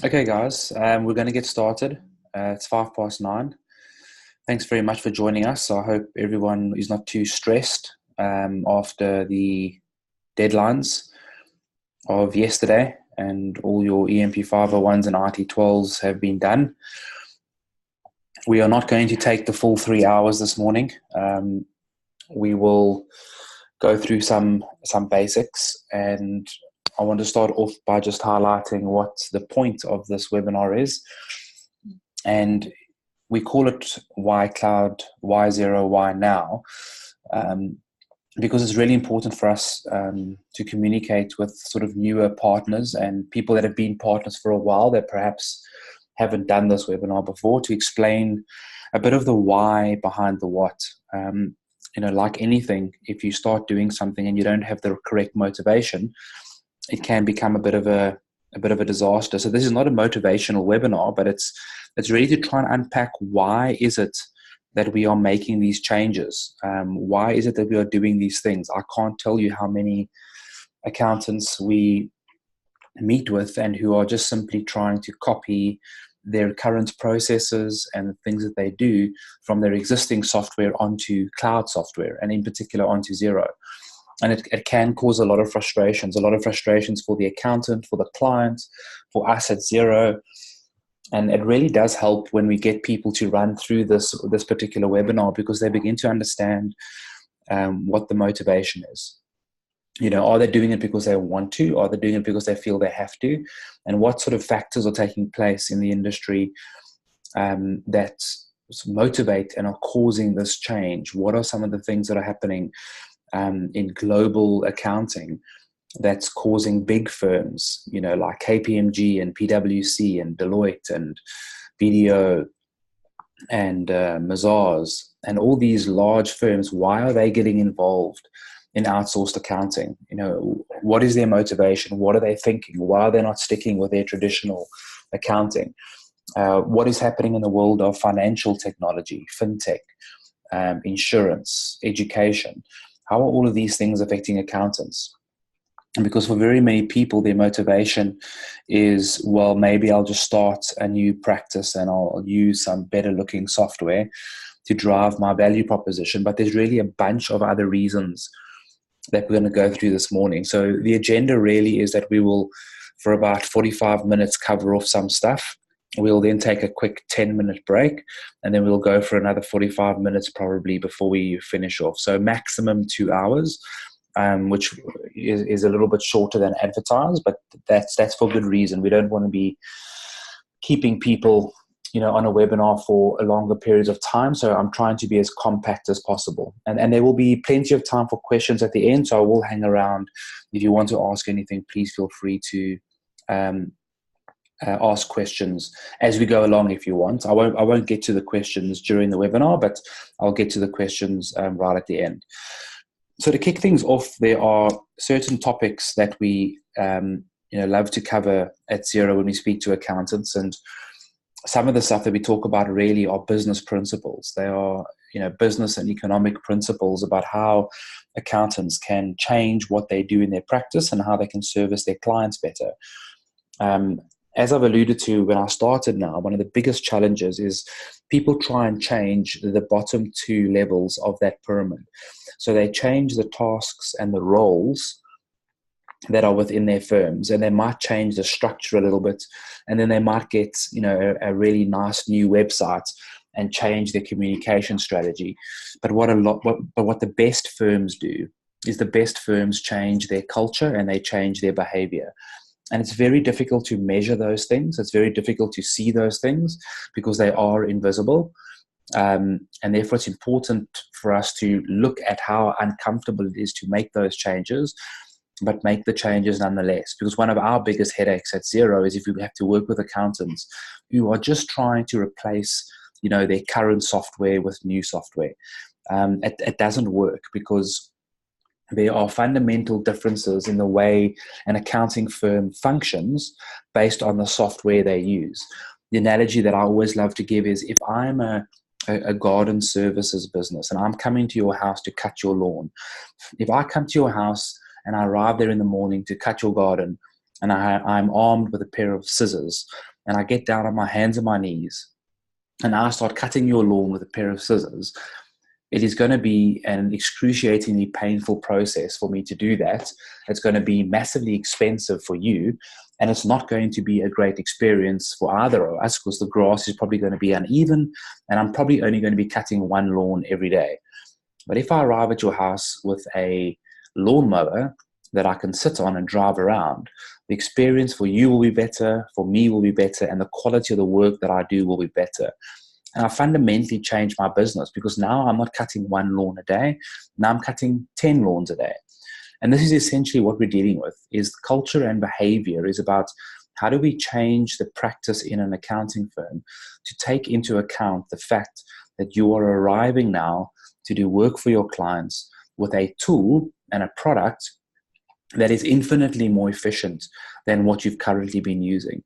Okay, guys, we're going to get started. It's 9:05. Thanks very much for joining us. I hope everyone is not too stressed after the deadlines of yesterday and all your EMP 501s and IT12s have been done. We are not going to take the full 3 hours this morning. We will go through some basics, and I want to start off by just highlighting what the point of this webinar is. And we call it Why Cloud, Why Xero, Why Now, because it's really important for us to communicate with sort of newer partners and people that have been partners for a while that perhaps haven't done this webinar before, to explain a bit of the why behind the what. Like anything, if you start doing something and you don't have the correct motivation, it can become a bit of a disaster. So this is not a motivational webinar, but it's really to try and unpack why is it that we are making these changes. Why is it that we are doing these things? I can't tell you how many accountants we meet with and who are just simply trying to copy their current processes and the things that they do from their existing software onto cloud software, and in particular onto Xero. And it can cause a lot of frustrations for the accountant, for the client, for us at Xero. And it really does help when we get people to run through this particular webinar, because they begin to understand what the motivation is. Are they doing it because they want to? Are they doing it because they feel they have to? And what sort of factors are taking place in the industry that motivate and are causing this change? What are some of the things that are happening in global accounting that's causing big firms, like KPMG and PwC and Deloitte and BDO and Mazars and all these large firms? Why are they getting involved in outsourced accounting? What is their motivation? What are they thinking? Why are they not sticking with their traditional accounting? What is happening in the world of financial technology, fintech, insurance, education? How are all of these things affecting accountants? And because for very many people, their motivation is, well, maybe I'll just start a new practice and I'll use some better looking software to drive my value proposition. But there's really a bunch of other reasons that we're going to go through this morning. So the agenda really is that we will, for about 45 minutes, cover off some stuff. We'll then take a quick 10-minute break, and then we'll go for another 45 minutes probably before we finish off. So maximum 2 hours, which is a little bit shorter than advertised, but that's for good reason. We don't want to be keeping people on a webinar for a longer periods of time. So I'm trying to be as compact as possible. And there will be plenty of time for questions at the end. So I will hang around. If you want to ask anything, please feel free to ask questions as we go along if you want. I won't get to the questions during the webinar, but I'll get to the questions right at the end. So to kick things off, there are certain topics that we love to cover at Xero when we speak to accountants, and some of the stuff that we talk about really are business principles. They are, business and economic principles about how accountants can change what they do in their practice and how they can service their clients better. As I've alluded to when I started now, one of the biggest challenges is people try and change the bottom two levels of that pyramid. So they change the tasks and the roles that are within their firms, and they might change the structure a little bit, and then they might get a really nice new website and change their communication strategy. But what the best firms do is the best firms change their culture and they change their behavior. And it's very difficult to measure those things. It's very difficult to see those things because they are invisible. And therefore, it's important for us to look at how uncomfortable it is to make those changes, but make the changes nonetheless. Because one of our biggest headaches at Xero is if we have to work with accountants who are just trying to replace, their current software with new software. It doesn't work, because there are fundamental differences in the way an accounting firm functions based on the software they use. The analogy that I always love to give is, if I'm a garden services business and I'm coming to your house to cut your lawn, if I come to your house and I arrive there in the morning to cut your garden, and I'm armed with a pair of scissors, and I get down on my hands and my knees and I start cutting your lawn with a pair of scissors, it is going to be an excruciatingly painful process for me to do that. It's going to be massively expensive for you, and it's not going to be a great experience for either of us because the grass is probably going to be uneven, and I'm probably only going to be cutting one lawn every day. But if I arrive at your house with a lawnmower that I can sit on and drive around, the experience for you will be better, for me will be better, and the quality of the work that I do will be better. And I fundamentally changed my business because now I'm not cutting one lawn a day. Now I'm cutting 10 lawns a day. And this is essentially what we're dealing with, is culture and behavior is about how do we change the practice in an accounting firm to take into account the fact that you are arriving now to do work for your clients with a tool and a product that is infinitely more efficient than what you've currently been using.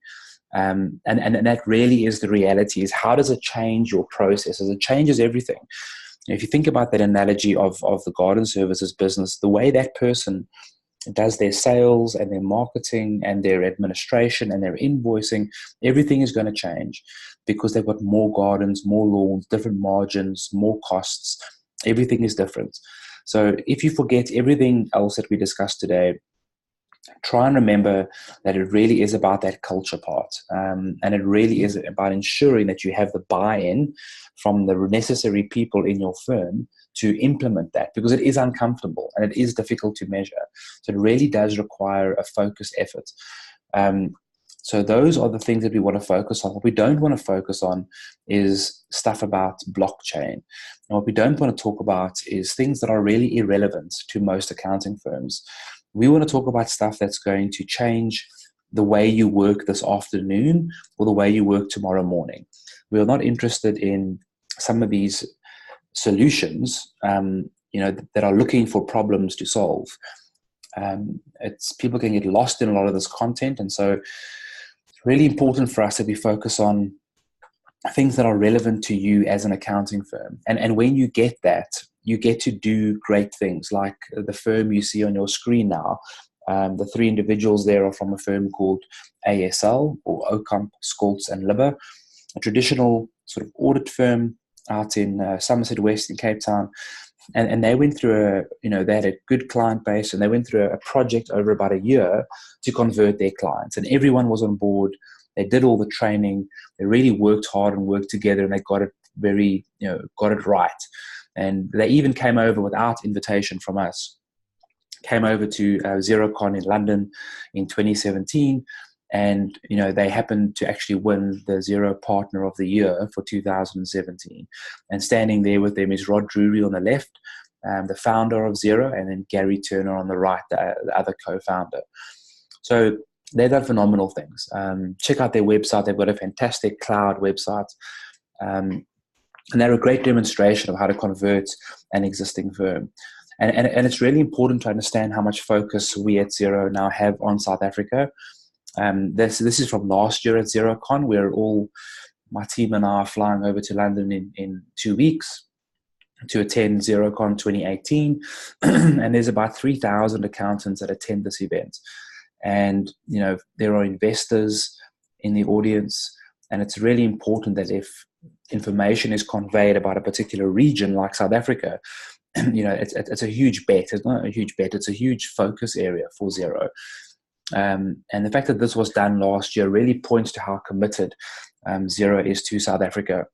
And that really is the reality, is how does it change your processes? It changes everything. If you think about that analogy of the garden services business, the way that person does their sales and their marketing and their administration and their invoicing, everything is going to change because they've got more gardens, more lawns, different margins, more costs. Everything is different. So if you forget everything else that we discussed today, try and remember that it really is about that culture part. And it really is about ensuring that you have the buy-in from the necessary people in your firm to implement that, because it is uncomfortable and it is difficult to measure. So it really does require a focused effort. So those are the things that we want to focus on. What we don't want to focus on is stuff about blockchain. And what we don't want to talk about is things that are really irrelevant to most accounting firms. We want to talk about stuff that's going to change the way you work this afternoon or the way you work tomorrow morning. We are not interested in some of these solutions, that are looking for problems to solve. It's people can get lost in a lot of this content, and so it's really important for us that we focus on things that are relevant to you as an accounting firm. And when you get that, you get to do great things like the firm you see on your screen now. The three individuals there are from a firm called ASL, or Okamp, Scholz and Libber, a traditional sort of audit firm out in Somerset West in Cape Town. And they went through they had a good client base, and they went through a project over about a year to convert their clients. And everyone was on board. They did all the training. They really worked hard and worked together, and they got it right. And they even came over without invitation from us. Came over to XeroCon in London in 2017. And, they happened to actually win the Xero Partner of the Year for 2017. And standing there with them is Rod Drury on the left, the founder of Xero, and then Gary Turner on the right, the other co-founder. So they've done phenomenal things. Check out their website. They've got a fantastic cloud website. And they're a great demonstration of how to convert an existing firm. And it's really important to understand how much focus we at Xero now have on South Africa. This is from last year at XeroCon. My team and I are flying over to London in 2 weeks to attend XeroCon 2018. And there's about 3,000 accountants that attend this event. And, there are investors in the audience. And it's really important that if information is conveyed about a particular region like South Africa, it's a huge bet. It's not a huge bet. It's a huge focus area for Xero. And the fact that this was done last year really points to how committed Xero is to South Africa,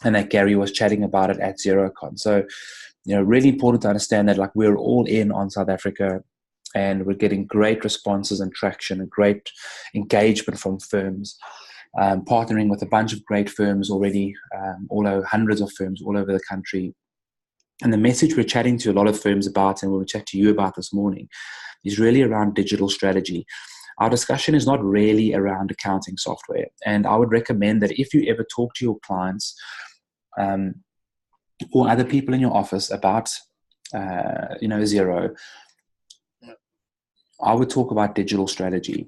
and that Gary was chatting about it at XeroCon. So, really important to understand that we're all in on South Africa, and we're getting great responses and traction and great engagement from firms, partnering with a bunch of great firms already, hundreds of firms all over the country. And the message we're chatting to a lot of firms about, and we'll chat to you about this morning, is really around digital strategy. Our discussion is not really around accounting software. And I would recommend that if you ever talk to your clients or other people in your office about, Xero, I would talk about digital strategy.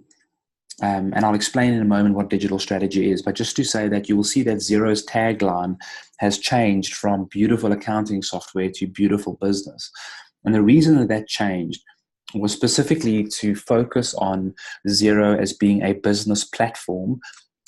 And I'll explain in a moment what digital strategy is. But just to say that you will see that Xero's tagline has changed from beautiful accounting software to beautiful business. And the reason that changed was specifically to focus on Xero as being a business platform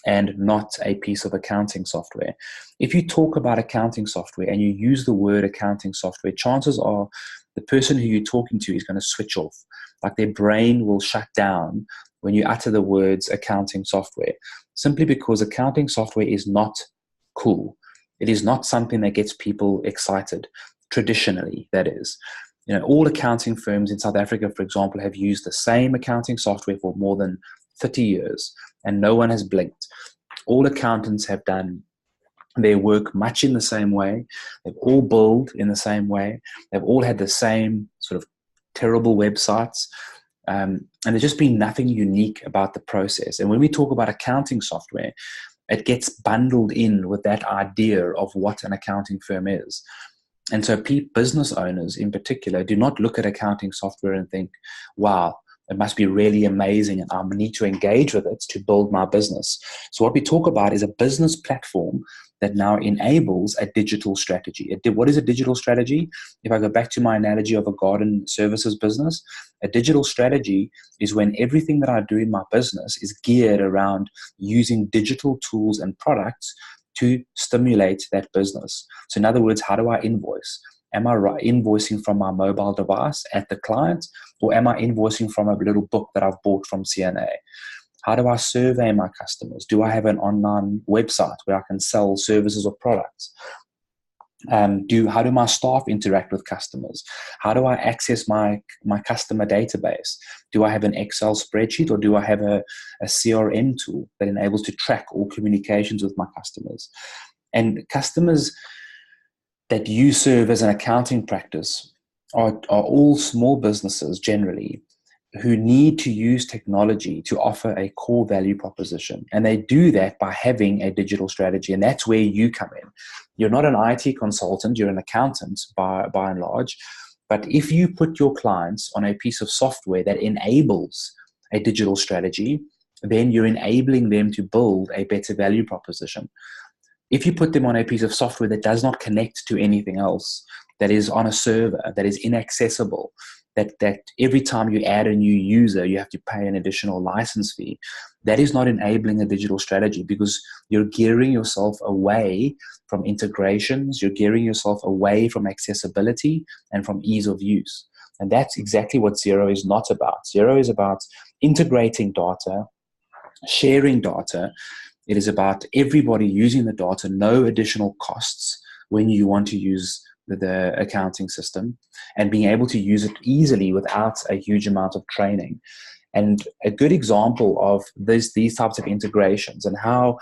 and not a piece of accounting software. If you talk about accounting software and you use the word accounting software, chances are the person who you're talking to is going to switch off. Like their brain will shut down when you utter the words accounting software, simply because accounting software is not cool. It is not something that gets people excited, traditionally, that is. You know, all accounting firms in South Africa, for example, have used the same accounting software for more than 30 years, and no one has blinked. All accountants have done their work much in the same way. They've all billed in the same way. They've all had the same sort of terrible websites. And there's just been nothing unique about the process. And when we talk about accounting software, it gets bundled in with that idea of what an accounting firm is. And so business owners in particular do not look at accounting software and think, wow, it must be really amazing and I need to engage with it to build my business. So what we talk about is a business platform that now enables a digital strategy. What is a digital strategy? If I go back to my analogy of a garden services business, a digital strategy is when everything that I do in my business is geared around using digital tools and products to stimulate that business. So in other words, how do I invoice? Am I invoicing from my mobile device at the client, or am I invoicing from a little book that I've bought from CNA? How do I survey my customers? Do I have an online website where I can sell services or products? How do my staff interact with customers? How do I access my customer database? Do I have an Excel spreadsheet, or do I have a CRM tool that enables to track all communications with my customers? And customers that you serve as an accounting practice are all small businesses generally who need to use technology to offer a core value proposition. And they do that by having a digital strategy. And that's where you come in. You're not an IT consultant, you're an accountant by and large. But if you put your clients on a piece of software that enables a digital strategy, then you're enabling them to build a better value proposition. If you put them on a piece of software that does not connect to anything else, that is on a server, that is inaccessible, that every time you add a new user, you have to pay an additional license fee, that is not enabling a digital strategy, because you're gearing yourself away from integrations, you're gearing yourself away from accessibility and from ease of use. And that's exactly what Xero is not about. Xero is about integrating data, sharing data. It is about everybody using the data, no additional costs when you want to use the accounting system, and being able to use it easily without a huge amount of training. And a good example of these types of integrations and how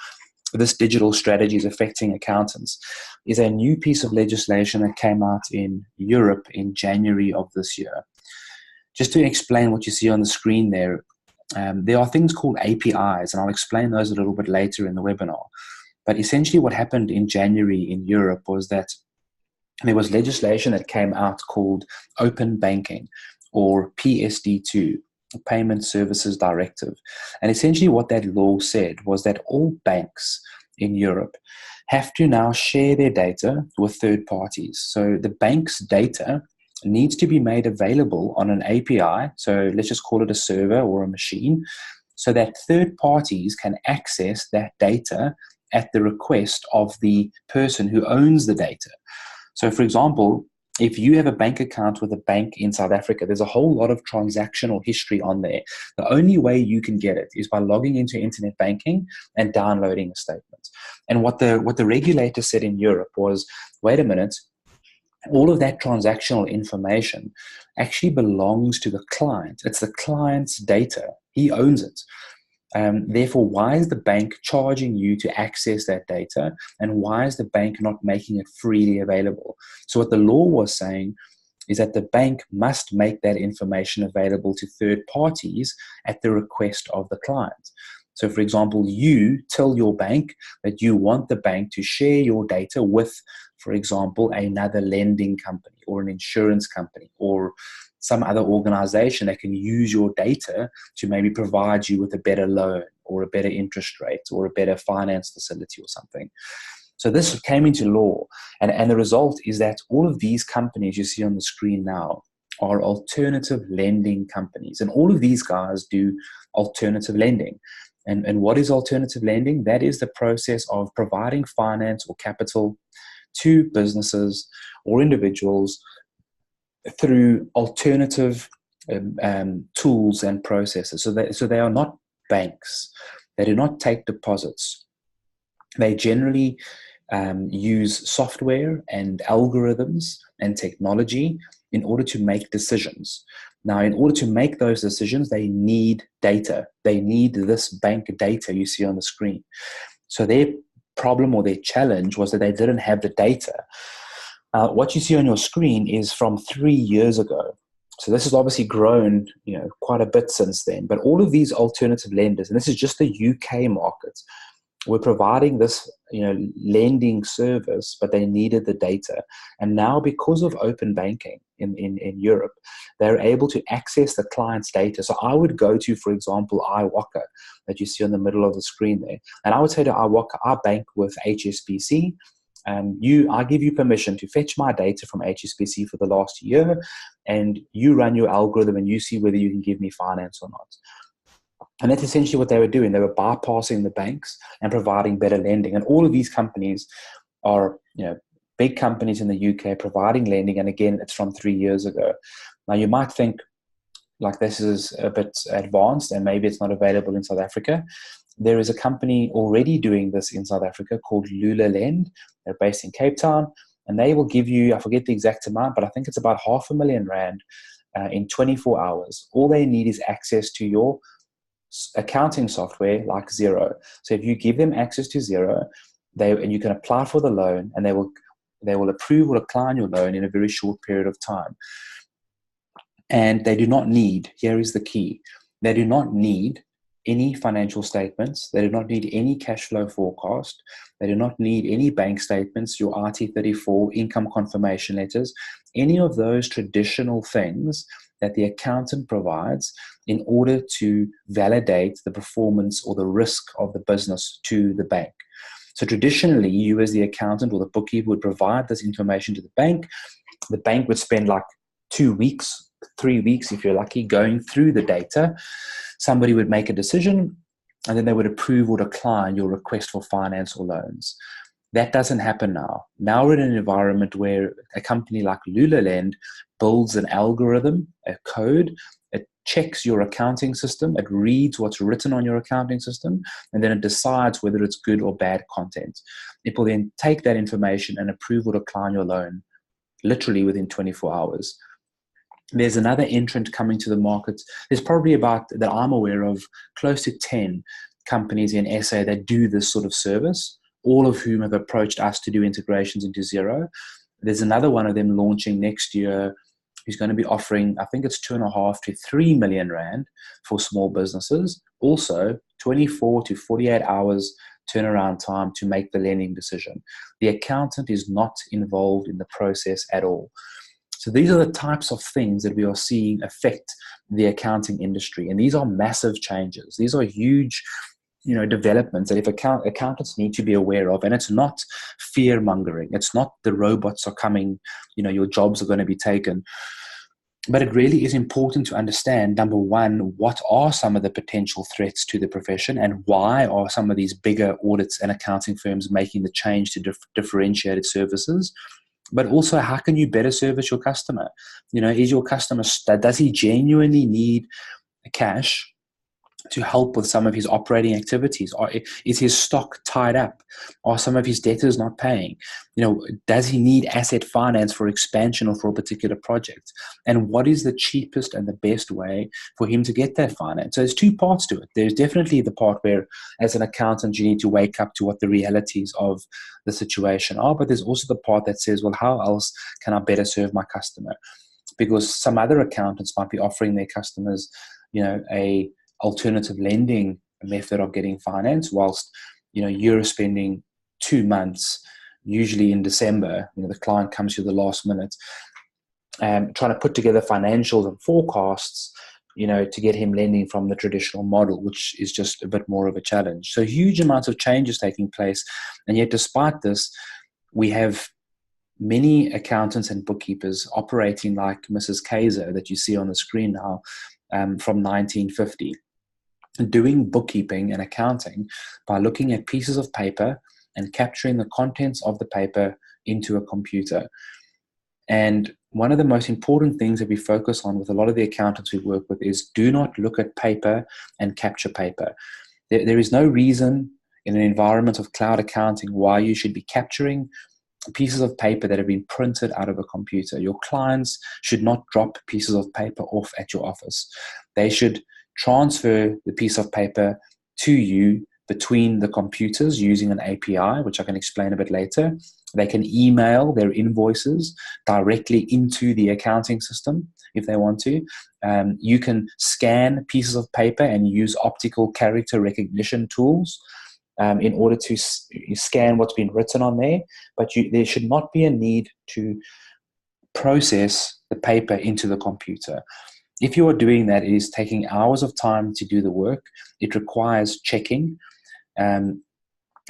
this digital strategy is affecting accountants is a new piece of legislation that came out in Europe in January of this year. Just to explain what you see on the screen there are things called APIs, and I'll explain those a little bit later in the webinar. But essentially what happened in January in Europe was that there was legislation that came out called Open Banking, or PSD2, Payment Services Directive. And essentially what that law said was that all banks in Europe have to now share their data with third parties. So the bank's data needs to be made available on an API, so let's just call it a server or a machine, so that third parties can access that data at the request of the person who owns the data. So for example, if you have a bank account with a bank in South Africa, there's a whole lot of transactional history on there. The only way you can get it is by logging into internet banking and downloading a statement. And what the regulator said in Europe was, wait a minute, all of that transactional information actually belongs to the client. It's the client's data. He owns it. Therefore, why is the bank charging you to access that data? And why is the bank not making it freely available? So what the law was saying is that the bank must make that information available to third parties at the request of the client. So for example, you tell your bank that you want the bank to share your data with, for example, another lending company or an insurance company or some other organization that can use your data to maybe provide you with a better loan or a better interest rate or a better finance facility or something. So this came into law, and the result is that all of these companies you see on the screen now are alternative lending companies, and all of these guys do alternative lending. And what is alternative lending? That is the process of providing finance or capital to businesses or individuals through alternative tools and processes. So they are not banks. They do not take deposits. They generally use software and algorithms and technology in order to make decisions. Now, in order to make those decisions, they need data. They need this bank data you see on the screen. So their problem or their challenge was that they didn't have the data. What you see on your screen is from 3 years ago. So this has obviously grown, quite a bit since then. But all of these alternative lenders, and this is just the UK market, were providing this, lending service, but they needed the data. And now, because of open banking in Europe, they're able to access the client's data. So I would go to, for example, iWalker that you see on the middle of the screen there. And I would say to iWalker, I bank with HSBC. I give you permission to fetch my data from HSBC for the last year, and you run your algorithm and you see whether you can give me finance or not. And that's essentially what they were doing. They were bypassing the banks and providing better lending. And all of these companies are, big companies in the UK providing lending. And again, it's from 3 years ago. Now, you might think like this is a bit advanced and maybe it's not available in South Africa. There is a company already doing this in South Africa called LulaLend. They're based in Cape Town, and they will give you, I forget the exact amount, but I think it's about R500,000 in 24 hours. All they need is access to your accounting software like Xero. So if you give them access to Xero, and you can apply for the loan, and they will approve or decline your loan in a very short period of time. And they do not need, here is the key, they do not need any financial statements. They do not need any cash flow forecast. They do not need any bank statements, your RT34, income confirmation letters, any of those traditional things that the accountant provides in order to validate the performance or the risk of the business to the bank. So traditionally, you as the accountant or the bookkeeper would provide this information to the bank. The bank would spend like 2 weeks, 3 weeks, if you're lucky, going through the data. Somebody would make a decision, and then they would approve or decline your request for finance or loans. That doesn't happen now. Now we're in an environment where a company like LulaLend builds an algorithm, a code. It checks your accounting system. It reads what's written on your accounting system, and then it decides whether it's good or bad content. It will then take that information and approve or decline your loan, literally within 24 hours. There's another entrant coming to the market. There's probably about, that I'm aware of, close to 10 companies in SA that do this sort of service, all of whom have approached us to do integrations into Xero. There's another one of them launching next year who's going to be offering, I think it's 2.5 to 3 million rand for small businesses. Also, 24 to 48 hours turnaround time to make the lending decision. The accountant is not involved in the process at all. So these are the types of things that we are seeing affect the accounting industry. And these are massive changes. These are huge, developments that if accountants need to be aware of. And it's not fear mongering. It's not the robots are coming, your jobs are going to be taken. But it really is important to understand, number one, what are some of the potential threats to the profession, and why are some of these bigger audits and accounting firms making the change to differentiated services? But also, how can you better service your customer? Is your customer, does he genuinely need cash to help with some of his operating activities? Or is his stock tied up? Are some of his debtors not paying? Does he need asset finance for expansion or for a particular project? And what is the cheapest and the best way for him to get that finance? So there's two parts to it. There's definitely the part where, as an accountant, you need to wake up to what the realities of the situation are. But there's also the part that says, well, how else can I better serve my customer? Because some other accountants might be offering their customers, a alternative lending method of getting finance, whilst you're spending 2 months, usually in December, the client comes to the last minute, trying to put together financials and forecasts, to get him lending from the traditional model, which is just a bit more of a challenge. So huge amounts of changes taking place, and yet despite this, we have many accountants and bookkeepers operating like Mrs. Kaiser that you see on the screen now, from 1950. doing bookkeeping and accounting by looking at pieces of paper and capturing the contents of the paper into a computer. And one of the most important things that we focus on with a lot of the accountants we work with is do not look at paper and capture paper. There is no reason in an environment of cloud accounting why you should be capturing pieces of paper that have been printed out of a computer. Your clients should not drop pieces of paper off at your office. They should transfer the piece of paper to you between the computers using an API, which I can explain a bit later. They can email their invoices directly into the accounting system if they want to. You can scan pieces of paper and use optical character recognition tools in order to scan what's been written on there. But there should not be a need to process the paper into the computer. If you are doing that, it is taking hours of time to do the work. It requires checking.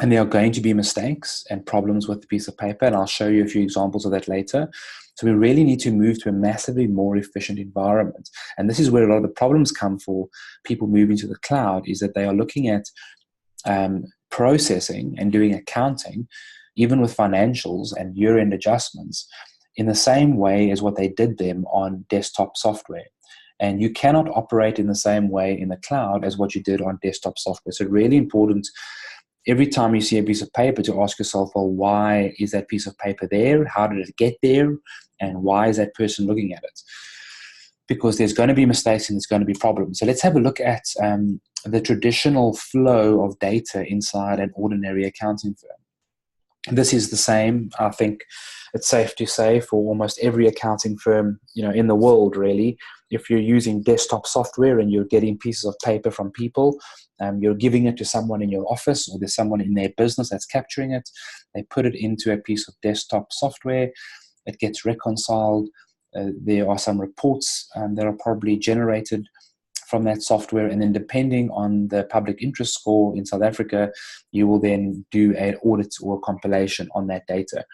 And there are going to be mistakes and problems with the piece of paper, and I'll show you a few examples of that later. So we really need to move to a massively more efficient environment. And this is where a lot of the problems come for people moving to the cloud, is that they are looking at processing and doing accounting, even with financials and year-end adjustments, in the same way as what they did them on desktop software. And you cannot operate in the same way in the cloud as what you did on desktop software. So really important every time you see a piece of paper to ask yourself, well, why is that piece of paper there? How did it get there? And why is that person looking at it? Because there's going to be mistakes and there's going to be problems. So let's have a look at the traditional flow of data inside an ordinary accounting firm. This is the same, I think it's safe to say, for almost every accounting firm, in the world, really. If you're using desktop software and you're getting pieces of paper from people, you're giving it to someone in your office, or there's someone in their business that's capturing it. They put it into a piece of desktop software. It gets reconciled. There are some reports that are probably generated from that software, and then depending on the public interest score in South Africa, you will then do an audit or a compilation on that data.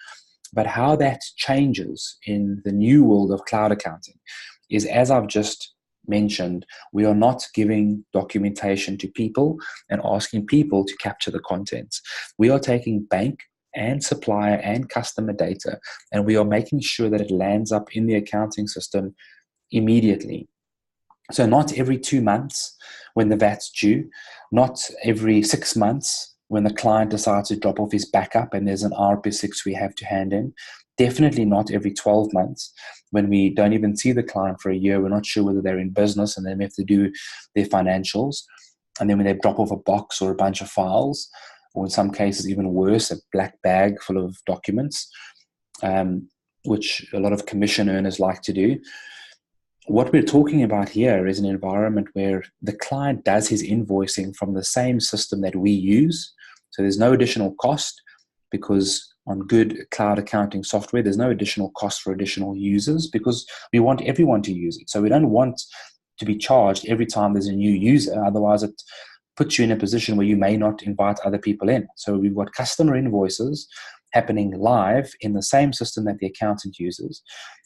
But how that changes in the new world of cloud accounting is, as I've just mentioned, we are not giving documentation to people and asking people to capture the contents. We are taking bank and supplier and customer data, and we are making sure that it lands up in the accounting system immediately. So not every 2 months when the VAT's due, not every 6 months when the client decides to drop off his backup and there's an RP6 we have to hand in. Definitely not every 12 months when we don't even see the client for a year. We're not sure whether they're in business, and then we have to do their financials. And then when they drop off a box or a bunch of files, or in some cases even worse, a black bag full of documents, which a lot of commission earners like to do. What we're talking about here is an environment where the client does his invoicing from the same system that we use. So there's no additional cost, because on good cloud accounting software, there's no additional cost for additional users, because we want everyone to use it. So we don't want to be charged every time there's a new user. Otherwise, it puts you in a position where you may not invite other people in. So we've got customer invoices happening live in the same system that the accountant uses.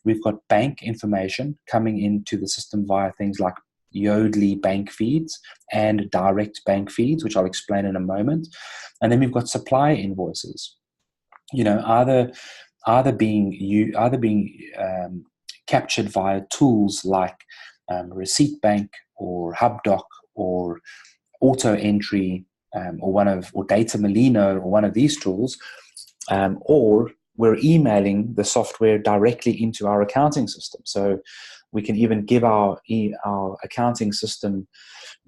We've got bank information coming into the system via things like Yodlee bank feeds and direct bank feeds, which I'll explain in a moment. And then we've got supplier invoices, either being captured via tools like Receipt Bank or HubDoc or Auto Entry or Data Molino or one of these tools, or we're emailing the software directly into our accounting system. So we can even give our accounting system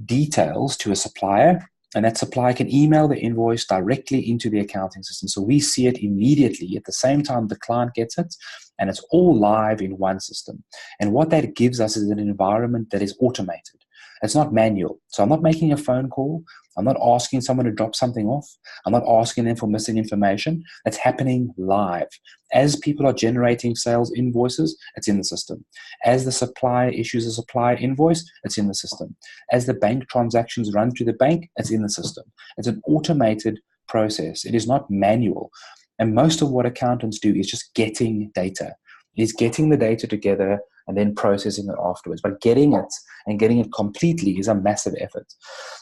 details to a supplier, and that supplier can email the invoice directly into the accounting system. So we see it immediately at the same time the client gets it, and it's all live in one system. And what that gives us is an environment that is automated. It's not manual. So I'm not making a phone call. I'm not asking someone to drop something off. I'm not asking them for missing information. It's happening live. As people are generating sales invoices, it's in the system. As the supplier issues a supplier invoice, it's in the system. As the bank transactions run through the bank, it's in the system. It's an automated process. It is not manual. And most of what accountants do is just getting data. is getting the data together and then processing it afterwards. But getting it and getting it completely is a massive effort.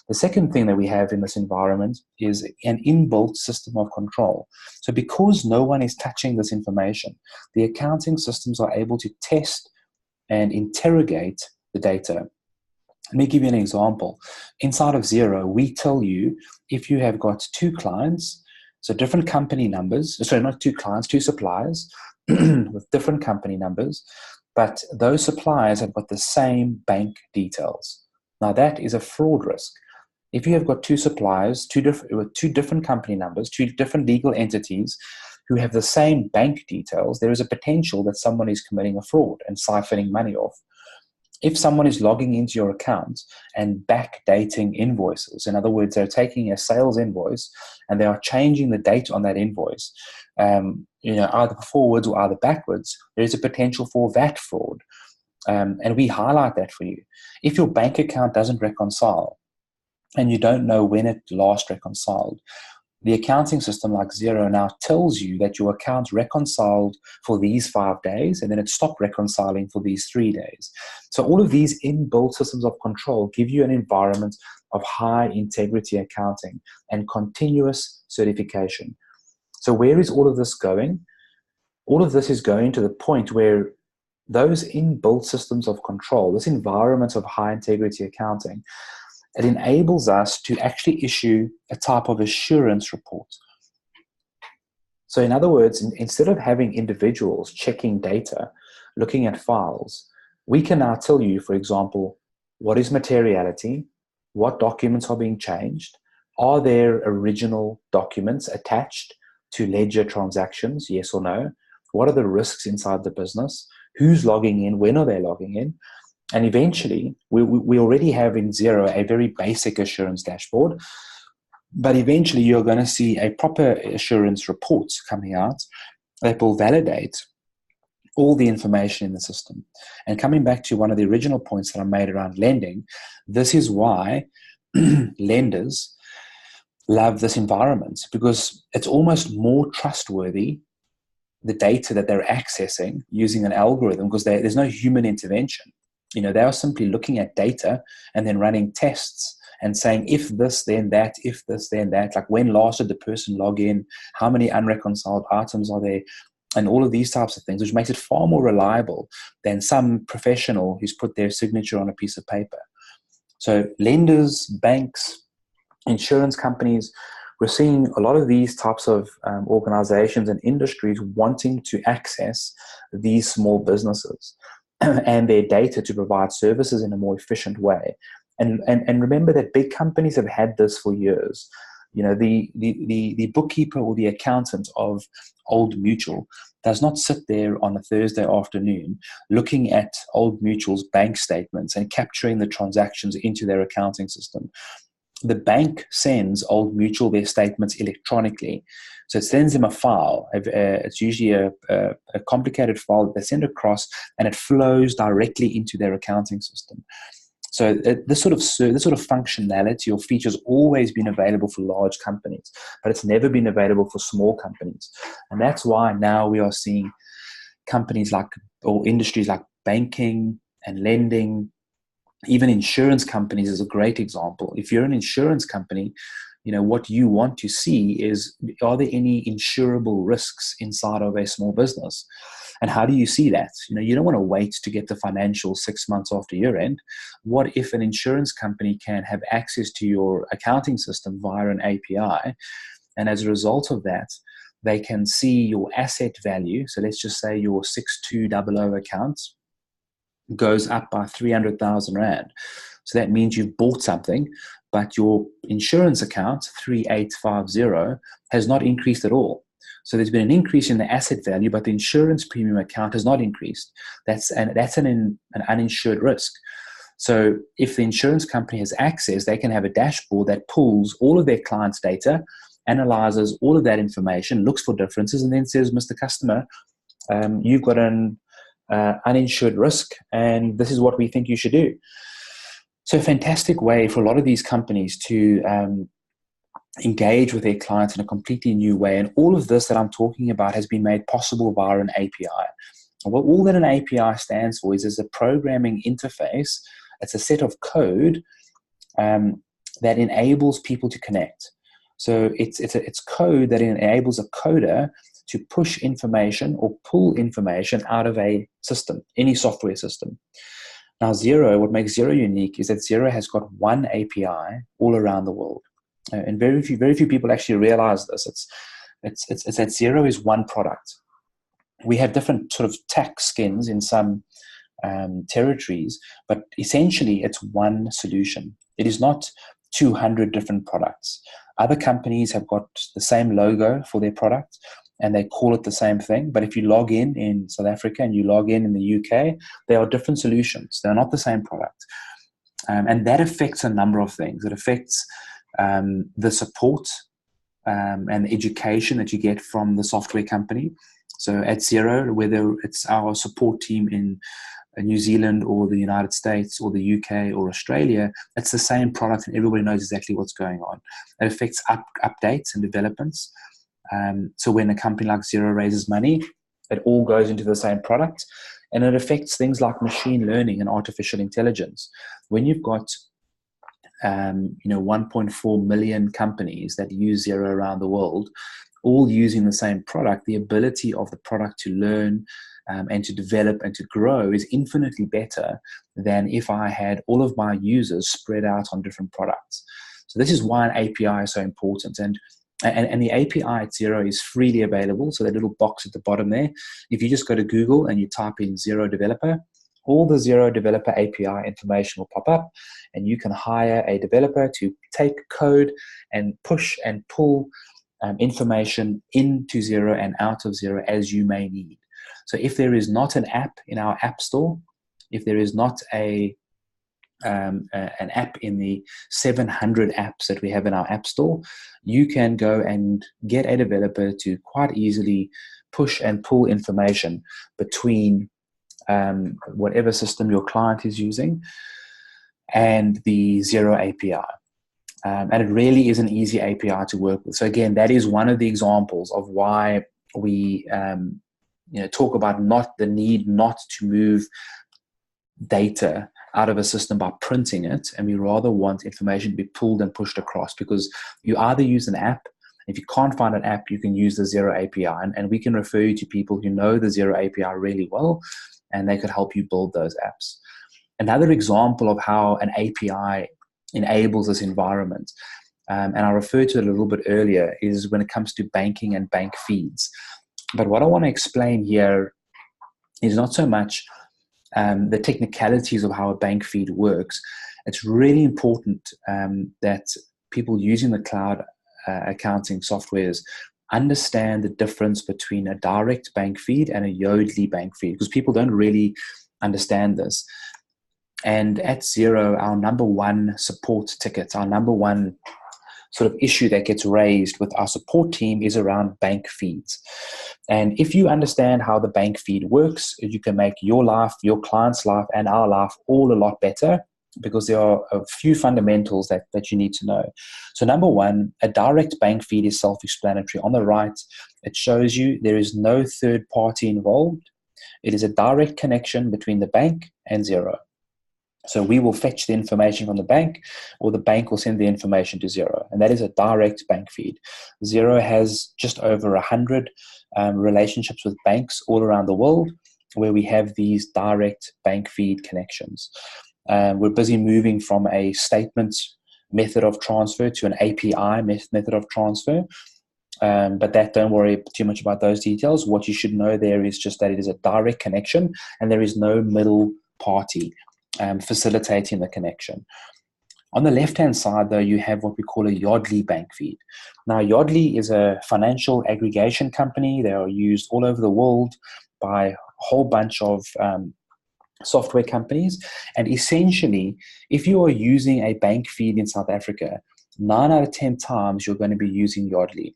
The second thing that we have in this environment is an inbuilt system of control. So because no one is touching this information, the accounting systems are able to test and interrogate the data. Let me give you an example. Inside of Xero, we tell you if you have got two clients, so different company numbers, sorry, not two clients, two suppliers with different company numbers, but those suppliers have got the same bank details. Now that is a fraud risk. If you have got two suppliers, with two different company numbers, two different legal entities who have the same bank details, there is a potential that someone is committing a fraud and siphoning money off. If someone is logging into your account and backdating invoices, in other words, they're taking a sales invoice and they are changing the date on that invoice, either forwards or either backwards, there is a potential for that fraud. And we highlight that for you. If your bank account doesn't reconcile and you don't know when it last reconciled, the accounting system like Xero now tells you that your account reconciled for these 5 days and then it stopped reconciling for these 3 days. So all of these inbuilt systems of control give you an environment of high integrity accounting and continuous certification. So where is all of this going? All of this is going to the point where those inbuilt systems of control, this environment of high integrity accounting, it enables us to actually issue a type of assurance report. So in other words, instead of having individuals checking data, looking at files, we can now tell you, for example, what is materiality, what documents are being changed, are there original documents attached to ledger transactions, yes or no, what are the risks inside the business, who's logging in, when are they logging in. And eventually, we already have in Xero a very basic assurance dashboard, but eventually you're going to see a proper assurance report coming out that will validate all the information in the system. And coming back to one of the original points that I made around lending, this is why lenders love this environment, because it's almost more trustworthy, the data that they're accessing using an algorithm, because there's no human intervention. They are simply looking at data and then running tests and saying, if this, then that, if this, then that, like when last did the person log in, how many unreconciled items are there, and all of these types of things, which makes it far more reliable than some professional who's put their signature on a piece of paper. So lenders, banks, insurance companies, we're seeing a lot of these types of organizations and industries wanting to access these small businesses and their data to provide services in a more efficient way. And remember that big companies have had this for years. The bookkeeper or the accountant of Old Mutual does not sit there on a Thursday afternoon looking at Old Mutual's bank statements and capturing the transactions into their accounting system. The bank sends Old Mutual their statements electronically. So it sends them a file. It's usually a complicated file that they send across, and it flows directly into their accounting system. So this sort of functionality or feature has always been available for large companies, but it's never been available for small companies. And that's why now we are seeing companies or industries like banking and lending, even insurance companies is a great example. If you're an insurance company, what you want to see is, are there any insurable risks inside of a small business? And how do you see that? You don't want to wait to get the financials 6 months after year end. What if an insurance company can have access to your accounting system via an API? And as a result of that, they can see your asset value. So let's just say your 6200 account goes up by 300,000 Rand. So that means you've bought something, but your insurance account, 3850, has not increased at all. So there's been an increase in the asset value, but the insurance premium account has not increased. That's an uninsured risk. So if the insurance company has access, they can have a dashboard that pulls all of their clients' data, analyzes all of that information, looks for differences, and then says, Mr. Customer, you've got an uninsured risk, and this is what we think you should do. So a fantastic way for a lot of these companies to engage with their clients in a completely new way. And all of this that I'm talking about has been made possible via an API. Well, all that an API stands for is a programming interface. It's a set of code that enables people to connect. So it's code that enables a coder to push information or pull information out of a system, any software system. Now, Xero, what makes Xero unique is that Xero has got one API all around the world, and very few people actually realize this. It's that Xero is one product. We have different sort of tax skins in some territories, but essentially it's one solution. It is not 200 different products. Other companies have got the same logo for their product and they call it the same thing. But if you log in South Africa and you log in the UK, they are different solutions. They're not the same product. And that affects a number of things. It affects the support and the education that you get from the software company. So at Xero, whether it's our support team in New Zealand or the United States or the UK or Australia, it's the same product and everybody knows exactly what's going on. It affects updates and developments. So when a company like Xero raises money, it all goes into the same product, and it affects things like machine learning and artificial intelligence. When you've got 1.4 million companies that use Xero around the world, all using the same product, the ability of the product to learn and to develop and to grow is infinitely better than if I had all of my users spread out on different products. So this is why an API is so important. And the API at Xero is freely available. So that little box at the bottom there, if you just go to Google and you type in Xero Developer, all the Xero Developer API information will pop up, and you can hire a developer to take code and push and pull information into Xero and out of Xero as you may need. So if there is not an app in our app store, if there is not an app in the 700 apps that we have in our app store, you can go and get a developer to quite easily push and pull information between whatever system your client is using and the Xero API. And it really is an easy API to work with. So again, that is one of the examples of why we talk about not the need not to move data out of a system by printing it, and we rather want information to be pulled and pushed across, because you either use an app. If you can't find an app, you can use the Xero API, and we can refer you to people who know the Xero API really well, and they could help you build those apps. Another example of how an API enables this environment, and I referred to it a little bit earlier, is when it comes to banking and bank feeds. But what I want to explain here is not so much the technicalities of how a bank feed works. It's really important that people using the cloud accounting softwares understand the difference between a direct bank feed and a Yodlee bank feed, because people don't really understand this. And at Xero, our number one support ticket, our number one sort of issue that gets raised with our support team is around bank feeds. And if you understand how the bank feed works, you can make your life, your client's life, and our life all a lot better, because there are a few fundamentals that you need to know. So number one, a direct bank feed is self-explanatory. On the right, it shows you there is no third party involved. It is a direct connection between the bank and Xero. So we will fetch the information from the bank, or the bank will send the information to Xero. And that is a direct bank feed. Xero has just over 100 relationships with banks all around the world where we have these direct bank feed connections. We're busy moving from a statement method of transfer to an API method of transfer. But don't worry too much about those details. What you should know there is just that it is a direct connection and there is no middle party facilitating the connection. On the left-hand side, though, you have what we call a Yodlee bank feed. Now, Yodlee is a financial aggregation company. They are used all over the world by a whole bunch of software companies. And essentially, if you are using a bank feed in South Africa, 9 out of 10 times you're going to be using Yodlee.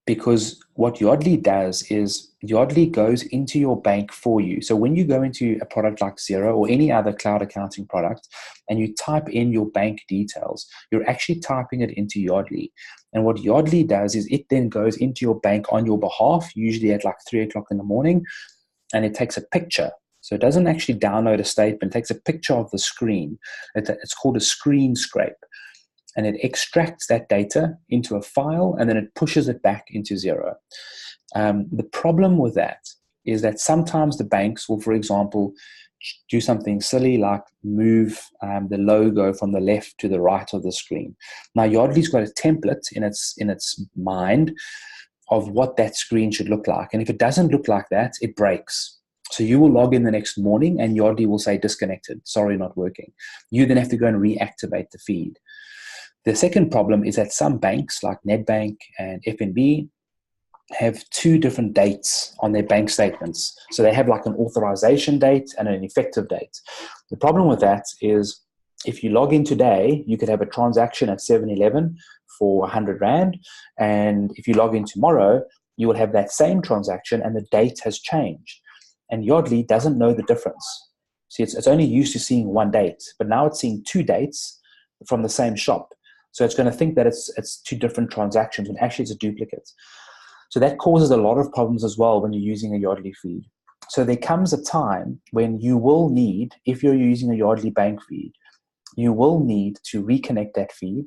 Because what Yodlee does is Yodlee goes into your bank for you. So when you go into a product like Xero or any other cloud accounting product and you type in your bank details, you're actually typing it into Yodlee. And what Yodlee does is it then goes into your bank on your behalf, usually at like 3 o'clock in the morning, and it takes a picture. So it doesn't actually download a statement, it takes a picture of the screen. It's called a screen scrape. And it extracts that data into a file, and then it pushes it back into Xero. The problem with that is that sometimes the banks will, for example, do something silly like move the logo from the left to the right of the screen. Now, Yodlee's got a template in its mind of what that screen should look like. And if it doesn't look like that, it breaks. So you will log in the next morning and Yodlee will say disconnected, sorry, not working. You then have to go and reactivate the feed. The second problem is that some banks like Nedbank and FNB have two different dates on their bank statements. So they have like an authorization date and an effective date. The problem with that is if you log in today, you could have a transaction at 7-Eleven for 100 Rand. And if you log in tomorrow, you will have that same transaction and the date has changed. And Yodlee doesn't know the difference. See, it's only used to seeing one date, but now it's seeing two dates from the same shop. So it's going to think that it's two different transactions when actually it's a duplicate. So that causes a lot of problems as well when you're using a Yodlee feed. So there comes a time when you will need, if you're using a Yodlee bank feed, you will need to reconnect that feed,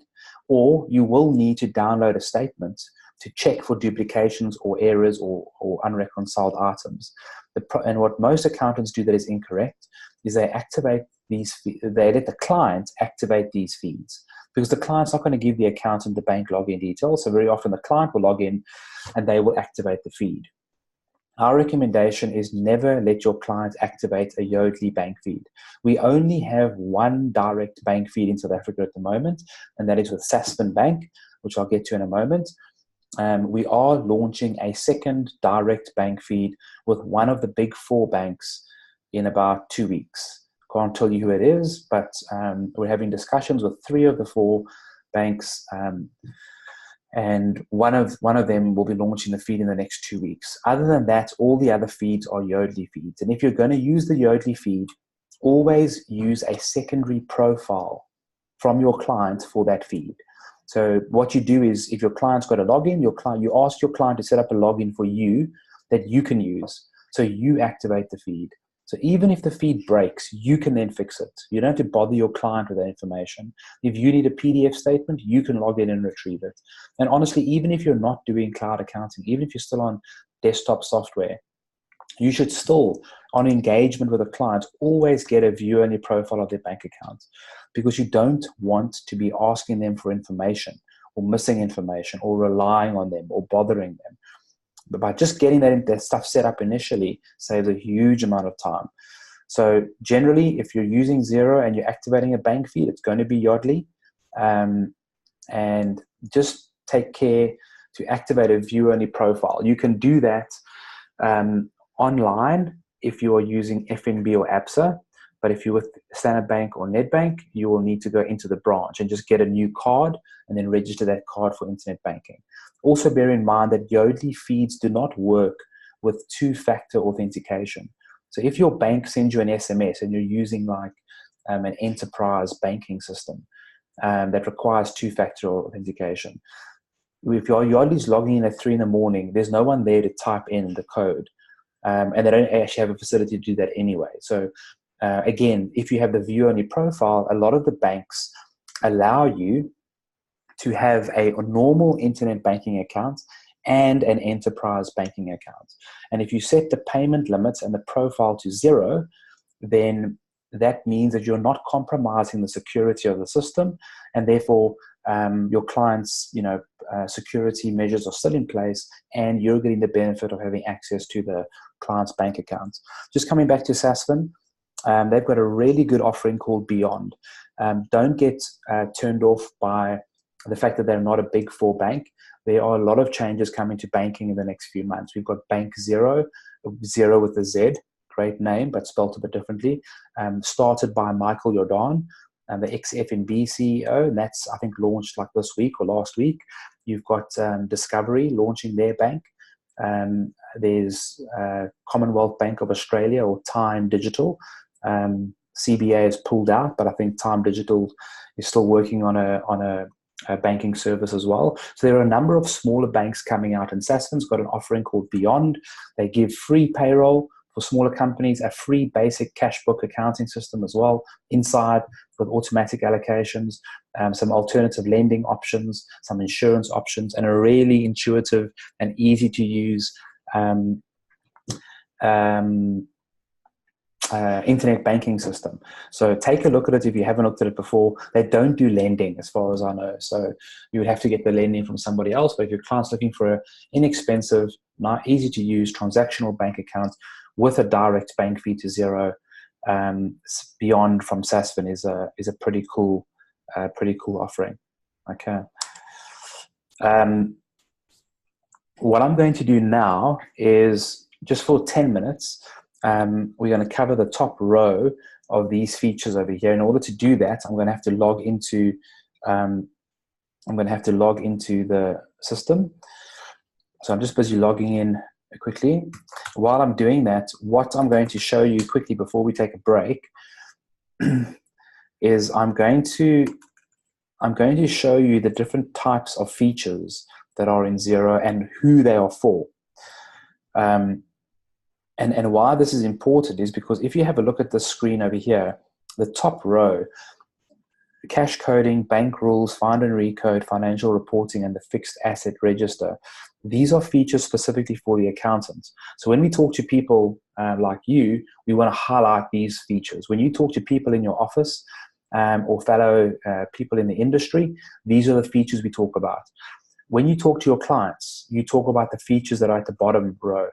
or you will need to download a statement to check for duplications or errors or unreconciled items. And what most accountants do that is incorrect is they activate they let the client activate these feeds, because the client's not going to give the accountant the bank login details. So very often the client will log in and they will activate the feed. Our recommendation is never let your client activate a Yodlee bank feed. We only have one direct bank feed in South Africa at the moment, and that is with Sasfin Bank, which I'll get to in a moment. We are launching a second direct bank feed with one of the big four banks in about 2 weeks. Can't tell you who it is, but we're having discussions with 3 of the 4 banks, and one of them will be launching the feed in the next 2 weeks. Other than that, all the other feeds are Yodlee feeds. And if you're going to use the Yodlee feed, always use a secondary profile from your client for that feed. So what you do is, if your client's got a login, you ask your client to set up a login for you that you can use. So you activate the feed. So even if the feed breaks, you can then fix it. You don't have to bother your client with that information. If you need a PDF statement, you can log in and retrieve it. And honestly, even if you're not doing cloud accounting, even if you're still on desktop software, you should still, on engagement with a client, always get a view on your profile of their bank account, because you don't want to be asking them for information or missing information or relying on them or bothering them. But by just getting that stuff set up initially saves a huge amount of time. So generally, if you're using Xero and you're activating a bank feed, it's going to be Yodlee. And just take care to activate a view-only profile. You can do that online if you are using FNB or ABSA. But if you're with Standard Bank or Nedbank, you will need to go into the branch and just get a new card and then register that card for internet banking. Also bear in mind that Yodlee feeds do not work with two-factor authentication. So if your bank sends you an SMS and you're using like an enterprise banking system that requires two-factor authentication, if your Yodlee's logging in at 3 in the morning, there's no one there to type in the code. And they don't actually have a facility to do that anyway. So again, if you have the view on your profile, a lot of the banks allow you to have a normal internet banking account and an enterprise banking account. And if you set the payment limits and the profile to 0, then that means that you're not compromising the security of the system, and therefore your client's security measures are still in place, and you're getting the benefit of having access to the client's bank accounts. Just coming back to Sasfin, they've got a really good offering called Beyond. Don't get turned off by the fact that they're not a big four bank. There are a lot of changes coming to banking in the next few months. We've got Bank Xero, Xero with a Z, great name, but spelled a bit differently, started by Michael Jordan, the ex-FNB CEO, and that's, I think, launched like this week or last week. You've got Discovery launching their bank. There's Commonwealth Bank of Australia, or Time Digital. CBA has pulled out, but I think Time Digital is still working on a banking service as well. So there are a number of smaller banks coming out, and Sasfin's got an offering called Beyond. They give free payroll for smaller companies, a free basic cash book accounting system as well inside with automatic allocations, some alternative lending options, some insurance options, and a really intuitive and easy to use internet banking system. So take a look at it if you haven't looked at it before. They don't do lending as far as I know. So you would have to get the lending from somebody else. But if your client's looking for an inexpensive, not easy to use transactional bank account with a direct bank fee to Xero, beyond from Sasfin is a pretty cool offering. Okay. What I'm going to do now is just for 10 minutes, we're going to cover the top row of these features over here. In order to do that, I'm going to have to log into the system. So I'm just busy logging in quickly. While I'm doing that, what I'm going to show you quickly before we take a break is I'm going to show you the different types of features that are in Xero and who they are for. And why this is important is because if you have a look at the screen over here, the top row, cash coding, bank rules, find and recode, financial reporting, and the fixed asset register. These are features specifically for the accountants. So when we talk to people like you, we want to highlight these features. When you talk to people in your office or fellow people in the industry, these are the features we talk about. When you talk to your clients, you talk about the features that are at the bottom row.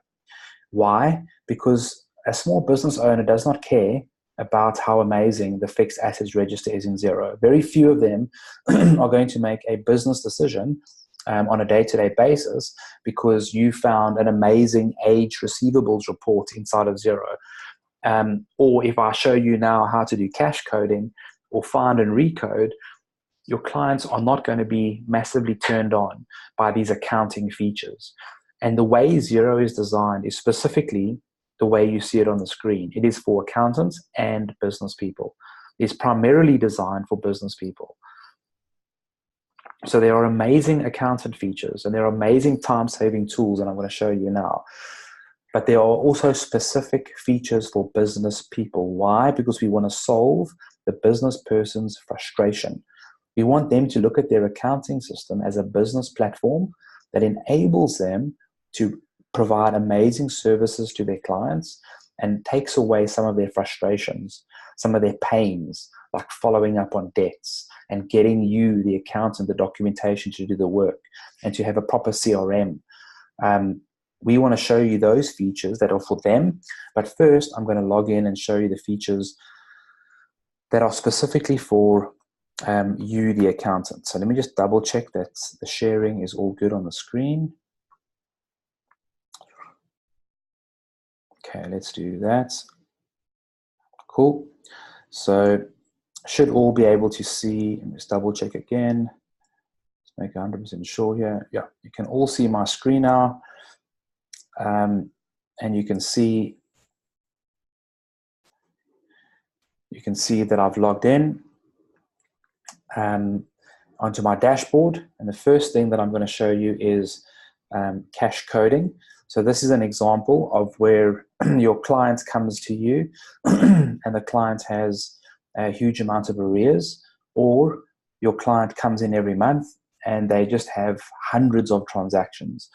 Why? Because a small business owner does not care about how amazing the fixed assets register is in Xero. Very few of them are going to make a business decision on a day-to-day basis because you found an amazing age receivables report inside of Xero. Or if I show you now how to do cash coding or find and recode, your clients are not going to be massively turned on by these accounting features. And the way Xero is designed is specifically the way you see it on the screen. It is for accountants and business people. It's primarily designed for business people. So there are amazing accountant features and there are amazing time-saving tools, and I'm going to show you now. But there are also specific features for business people. Why? Because we want to solve the business person's frustration. We want them to look at their accounting system as a business platform that enables them to provide amazing services to their clients and takes away some of their frustrations, some of their pains, like following up on debts and getting you, the accountant, the documentation to do the work and to have a proper CRM. We want to show you those features that are for them. But first, I'm going to log in and show you the features that are specifically for you, the accountant. So let me just double check that the sharing is all good on the screen. Okay, let's do that. Cool. So should all be able to see. Let me just double check again. Let's make 100% sure here. Yeah, you can all see my screen now. And you can see that I've logged in onto my dashboard. And the first thing that I'm going to show you is cash coding. So this is an example of where your client comes to you and the client has a huge amount of arrears, or your client comes in every month and they just have hundreds of transactions,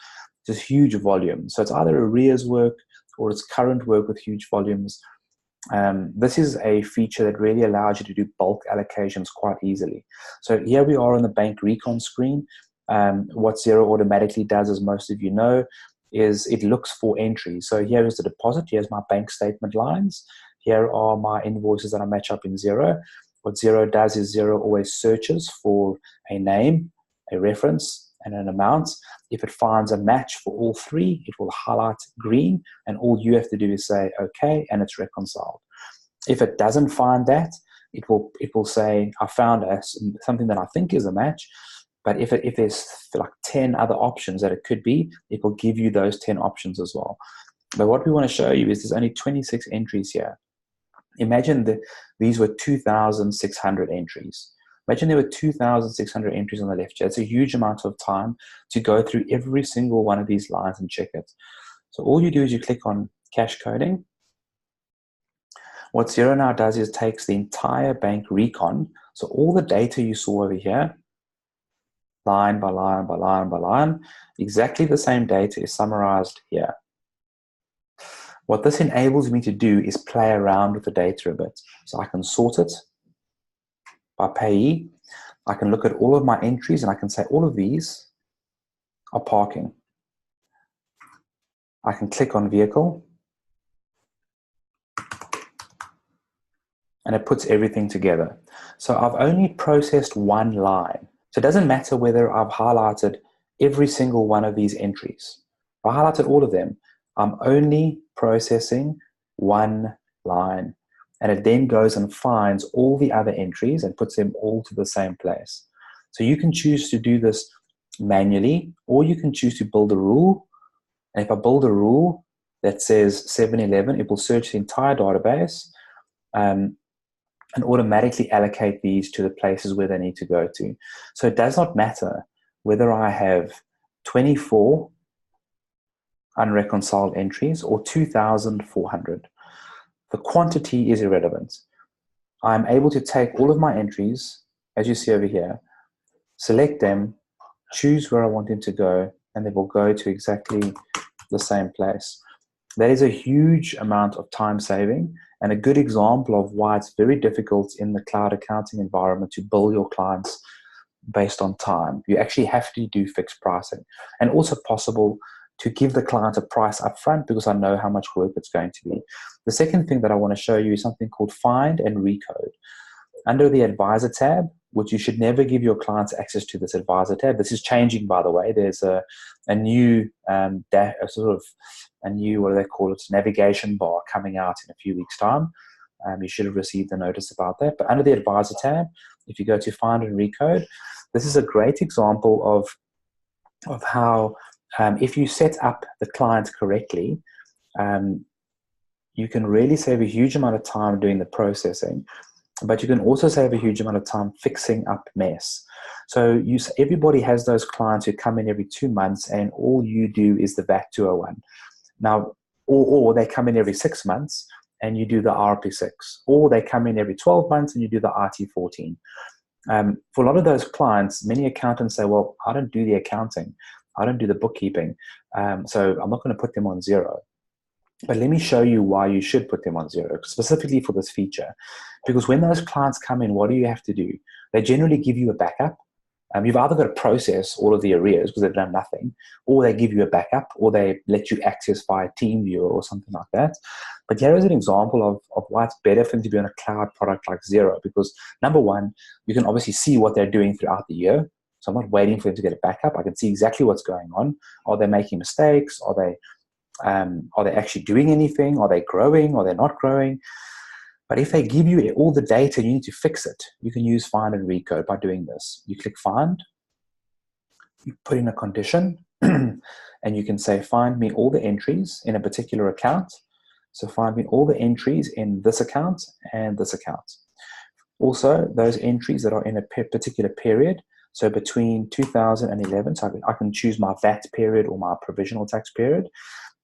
just huge volume. So it's either arrears work or it's current work with huge volumes. This is a feature that really allows you to do bulk allocations quite easily. So here we are on the bank recon screen. What Xero automatically does, as most of you know, is it looks for entries. So here is the deposit. Here's my bank statement lines. Here are my invoices that I match up in Xero. What Xero does is Xero always searches for a name, a reference, and an amount. If it finds a match for all three, it will highlight green, and all you have to do is say okay, and it's reconciled. If it doesn't find that, it will say I found something that I think is a match. But if there's like 10 other options that it could be, it will give you those 10 options as well. But what we want to show you is there's only 26 entries here. Imagine that these were 2,600 entries. Imagine there were 2,600 entries on the left here. It's a huge amount of time to go through every single one of these lines and check it. So all you do is you click on cash coding, What Xero now does is takes the entire bank recon, so all the data you saw over here, line by line by line by line, exactly the same data is summarized here. What this enables me to do is play around with the data a bit. So I can sort it by payee. I can look at all of my entries and I can say all of these are parking. I can click on vehicle and it puts everything together. So I've only processed one line. So it doesn't matter whether I've highlighted every single one of these entries. If I highlighted all of them, I'm only processing one line. And it then goes and finds all the other entries and puts them all to the same place. So you can choose to do this manually, or you can choose to build a rule. And if I build a rule that says 7-Eleven, it will search the entire database and automatically allocate these to the places where they need to go to. So it does not matter whether I have 24 unreconciled entries or 2,400. The quantity is irrelevant. I'm able to take all of my entries, as you see over here, select them, choose where I want them to go, and they will go to exactly the same place. That is a huge amount of time saving and a good example of why it's very difficult in the cloud accounting environment to bill your clients based on time. You actually have to do fixed pricing, and also possible to give the client a price upfront because I know how much work it's going to be. The second thing that I want to show you is something called find and recode. Under the advisor tab, which you should never give your clients access to this advisor tab. This is changing, by the way. There's a new what do they call it, navigation bar coming out in a few weeks' time. You should have received a notice about that. But under the advisor tab, if you go to find and recode, this is a great example of how if you set up the client correctly, you can really save a huge amount of time doing the processing, but you can also save a huge amount of time fixing up mess. So everybody has those clients who come in every 2 months and all you do is the VAT 201. Now, or they come in every 6 months and you do the RP6, or they come in every 12 months and you do the RT14. For a lot of those clients, many accountants say, well, I don't do the accounting. I don't do the bookkeeping. So I'm not going to put them on Xero. But let me show you why you should put them on Xero, specifically for this feature. Because when those clients come in, what do you have to do? They generally give you a backup. You've either got to process all of the arrears because they've done nothing, or they give you a backup, or they let you access via TeamViewer or something like that. But here is an example of why it's better for them to be on a cloud product like Xero, because number one, you can obviously see what they're doing throughout the year. So I'm not waiting for them to get a backup. I can see exactly what's going on. Are they making mistakes? Are they actually doing anything? Are they growing? Are they not growing? But if they give you all the data and you need to fix it, you can use find and recode by doing this. You click find, you put in a condition, and you can say, find me all the entries in a particular account. So find me all the entries in this account and this account. Also, those entries that are in a particular period, so between 2011, so I can choose my VAT period or my provisional tax period,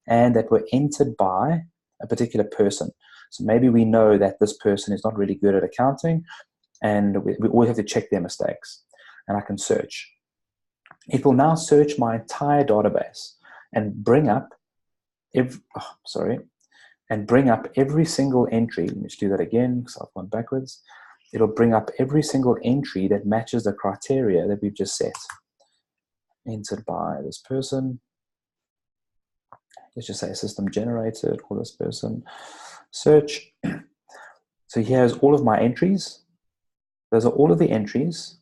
and that were entered by a particular person. So maybe we know that this person is not really good at accounting, and we always have to check their mistakes. And I can search. It will now search my entire database and bring up every single entry. Let me just do that again because I've gone backwards. It'll bring up every single entry that matches the criteria that we've just set. Entered by this person. Let's just say system generated for this person. Search. So here's all of my entries. Those are all of the entries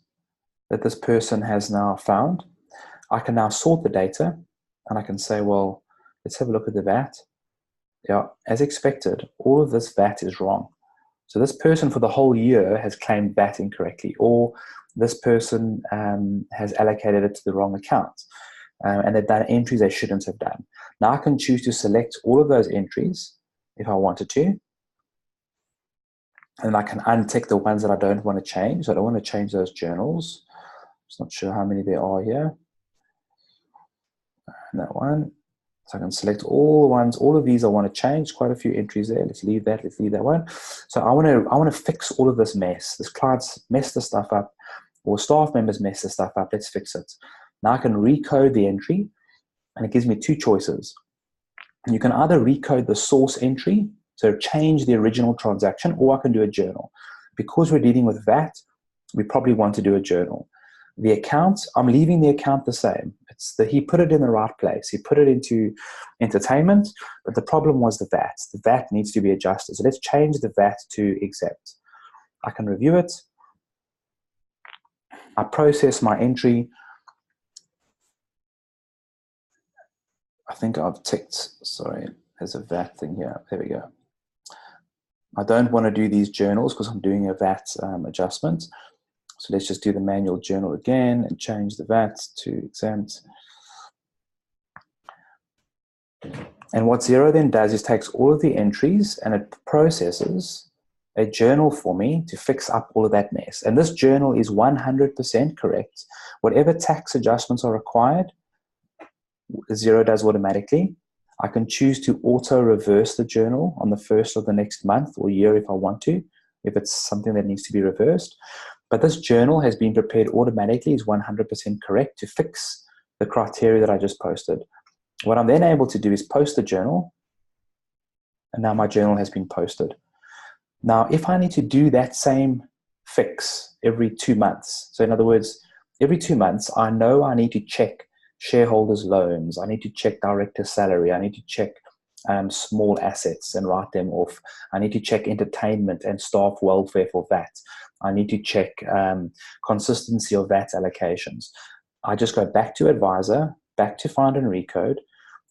that this person has now found. I can now sort the data and I can say, well, let's have a look at the VAT. Yeah, as expected, all of this VAT is wrong. So this person for the whole year has claimed VAT incorrectly, or this person has allocated it to the wrong account. And they've done entries they shouldn't have done. Now I can choose to select all of those entries if I wanted to. And I can untick the ones that I don't want to change. So I don't want to change those journals. Just not sure how many there are here. And that one. So I can select all the ones, all of these I want to change, quite a few entries there. Let's leave that one. So I want to fix all of this mess. This client's messed the stuff up, or staff members messed the stuff up. Let's fix it. Now I can recode the entry, and it gives me two choices. You can either recode the source entry, so change the original transaction, or I can do a journal. Because we're dealing with VAT, we probably want to do a journal. The account, I'm leaving the account the same. He put it in the right place. He put it into entertainment, but the problem was the VAT. The VAT needs to be adjusted. So let's change the VAT to exempt. I can review it. I process my entry. I think I've ticked, sorry, there's a VAT thing here. There we go. I don't want to do these journals because I'm doing a VAT adjustment. So let's just do the manual journal again and change the VAT to exempt. And what Xero then does is takes all of the entries and it processes a journal for me to fix up all of that mess. And this journal is 100% correct. Whatever tax adjustments are required, Xero does automatically. I can choose to auto reverse the journal on the first of the next month or year if I want to, if it's something that needs to be reversed. But this journal has been prepared automatically, is 100% correct to fix the criteria that I just posted. What I'm then able to do is post the journal, and now my journal has been posted. Now, if I need to do that same fix every 2 months, so in other words, every 2 months, I know I need to check shareholders' loans, I need to check director salary, I need to check small assets and write them off. I need to check entertainment and staff welfare for VAT. I need to check consistency of VAT allocations. I just go back to Advisor, back to Find and Recode.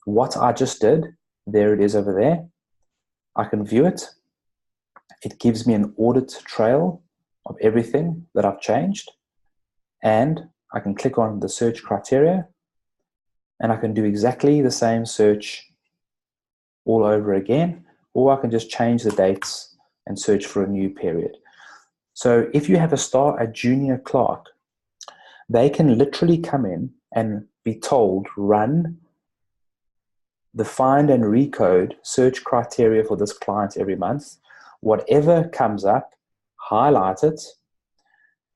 What I just did, there it is over there. I can view it. It gives me an audit trail of everything that I've changed. And I can click on the search criteria, and I can do exactly the same search all over again, or I can just change the dates and search for a new period. So if you have a junior clerk, they can literally come in and be told, run the Find and Recode search criteria for this client every month. Whatever comes up, highlight it,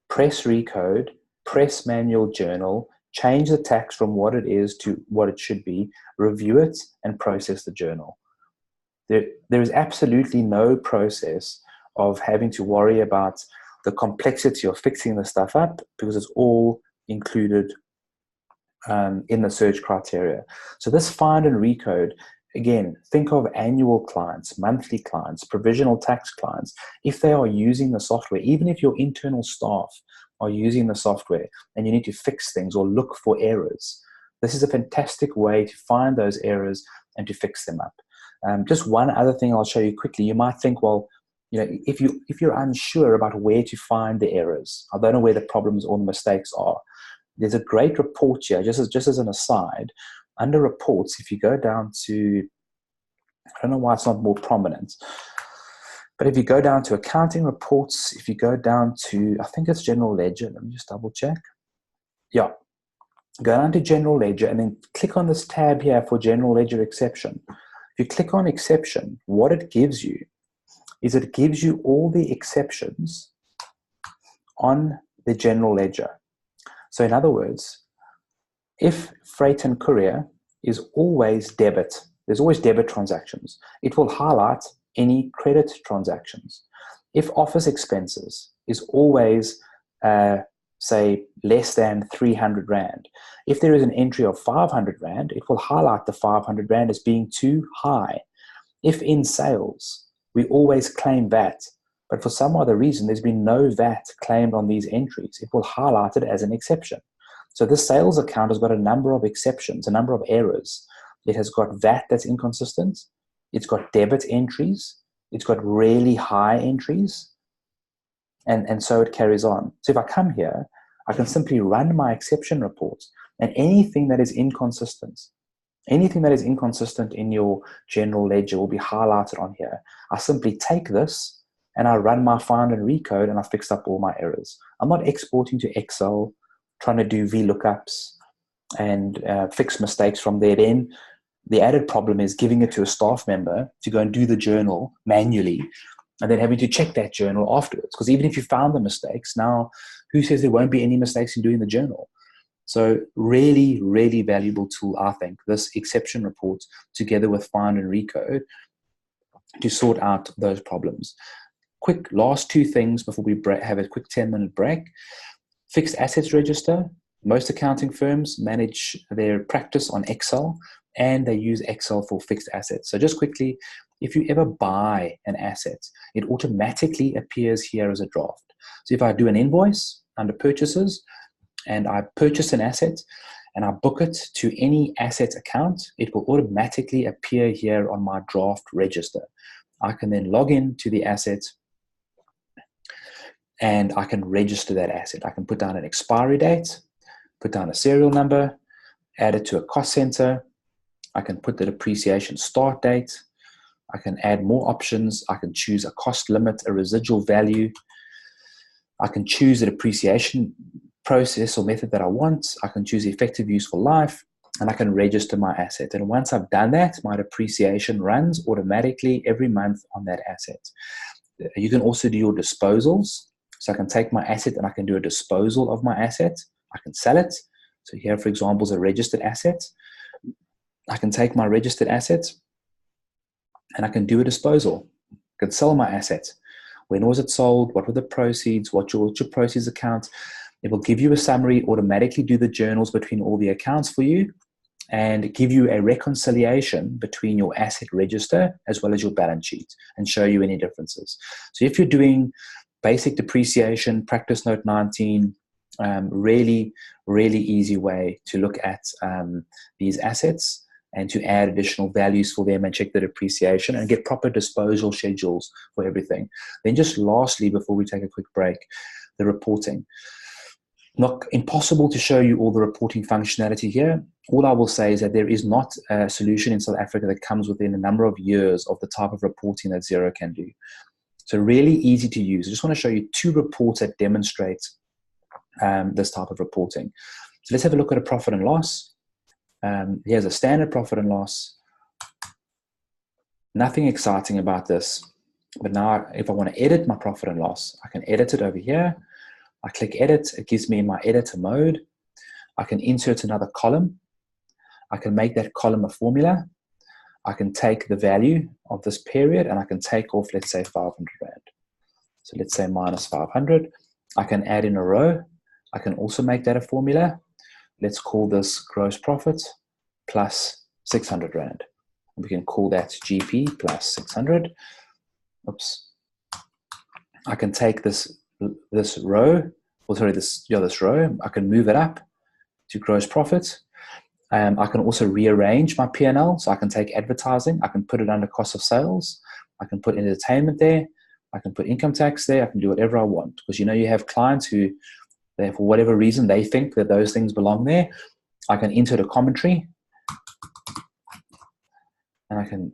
press Recode, press Manual Journal, change the tax from what it is to what it should be, review it, and process the journal. There is absolutely no process of having to worry about the complexity of fixing the stuff up because it's all included in the search criteria. So this Find and Recode, again, think of annual clients, monthly clients, provisional tax clients. If they are using the software, even if your internal staff are using the software and you need to fix things or look for errors, this is a fantastic way to find those errors and to fix them up. Just one other thing I'll show you quickly. You might think, well, you know, if you're unsure about where to find the errors, I don't know where the problems or the mistakes are, there's a great report here, just as an aside. Under reports, if you go down to, I don't know why it's not more prominent, but if you go down to accounting reports, if you go down to, I think it's general ledger, let me just double check. Yeah, go down to general ledger and then click on this tab here for general ledger exception. If you click on exception, what it gives you is it gives you all the exceptions on the general ledger. So in other words, if freight and courier is always debit, there's always debit transactions, it will highlight any credit transactions. If office expenses is always, say, less than 300 Rand, if there is an entry of 500 Rand, it will highlight the 500 Rand as being too high. If in sales, we always claim VAT, but for some other reason, there's been no VAT claimed on these entries, it will highlight it as an exception. So this sales account has got a number of exceptions, a number of errors. It has got VAT that's inconsistent. It's got debit entries. It's got really high entries. And so it carries on. So if I come here, I can simply run my exception report, and anything that is inconsistent in your general ledger will be highlighted on here. I simply take this and I run my Find and Recode, and I fixed up all my errors. I'm not exporting to Excel, trying to do VLOOKUPs and fix mistakes from there. Then The added problem is giving it to a staff member to go and do the journal manually and then having to check that journal afterwards. Because even if you found the mistakes, now who says there won't be any mistakes in doing the journal? So really, really valuable tool, I think, this exception report together with Find and Recode to sort out those problems. Quick last two things before we have a quick 10-minute break. Fixed assets register. Most accounting firms manage their practice on Excel, and they use Excel for fixed assets. So just quickly, if you ever buy an asset, it automatically appears here as a draft. So if I do an invoice under purchases and I purchase an asset and I book it to any asset account, it will automatically appear here on my draft register. I can then log in to the asset and I can register that asset. I can put down an expiry date, put down a serial number, add it to a cost center. I can put the depreciation start date. I can add more options. I can choose a cost limit, a residual value. I can choose a depreciation process or method that I want. I can choose effective useful life, and I can register my asset. And once I've done that, my depreciation runs automatically every month on that asset. You can also do your disposals. So I can take my asset and I can do a disposal of my asset. I can sell it. So here, for example, is a registered asset. I can take my registered asset and I can do a disposal. I can sell my asset. When was it sold? What were the proceeds? What's your proceeds account? It will give you a summary, automatically do the journals between all the accounts for you, and give you a reconciliation between your asset register as well as your balance sheet and show you any differences. So if you're doing basic depreciation, practice note 19, really, really easy way to look at these assets and to add additional values for them and check the depreciation and get proper disposal schedules for everything. Then just lastly, before we take a quick break, the reporting. Not impossible to show you all the reporting functionality here. All I will say is that there is not a solution in South Africa that comes within a number of years of the type of reporting that Xero can do. So really easy to use. I just want to show you two reports that demonstrate this type of reporting. So let's have a look at a profit and loss. Here's a standard profit and loss. Nothing exciting about this. But now if I want to edit my profit and loss, I can edit it over here. I click edit. It gives me my editor mode. I can insert another column. I can make that column a formula. I can take the value of this period and I can take off, let's say, 500 Rand. So let's say minus 500. I can add in a row. I can also make that a formula. Let's call this gross profit plus 600 Rand. We can call that GP plus 600. Oops. I can take this row, or sorry, this row. I can move it up to gross profit. I can also rearrange my P&L. So I can take advertising. I can put it under cost of sales. I can put entertainment there. I can put income tax there. I can do whatever I want. Because you have clients who, for whatever reason, they think that those things belong there. I can insert a commentary. And I can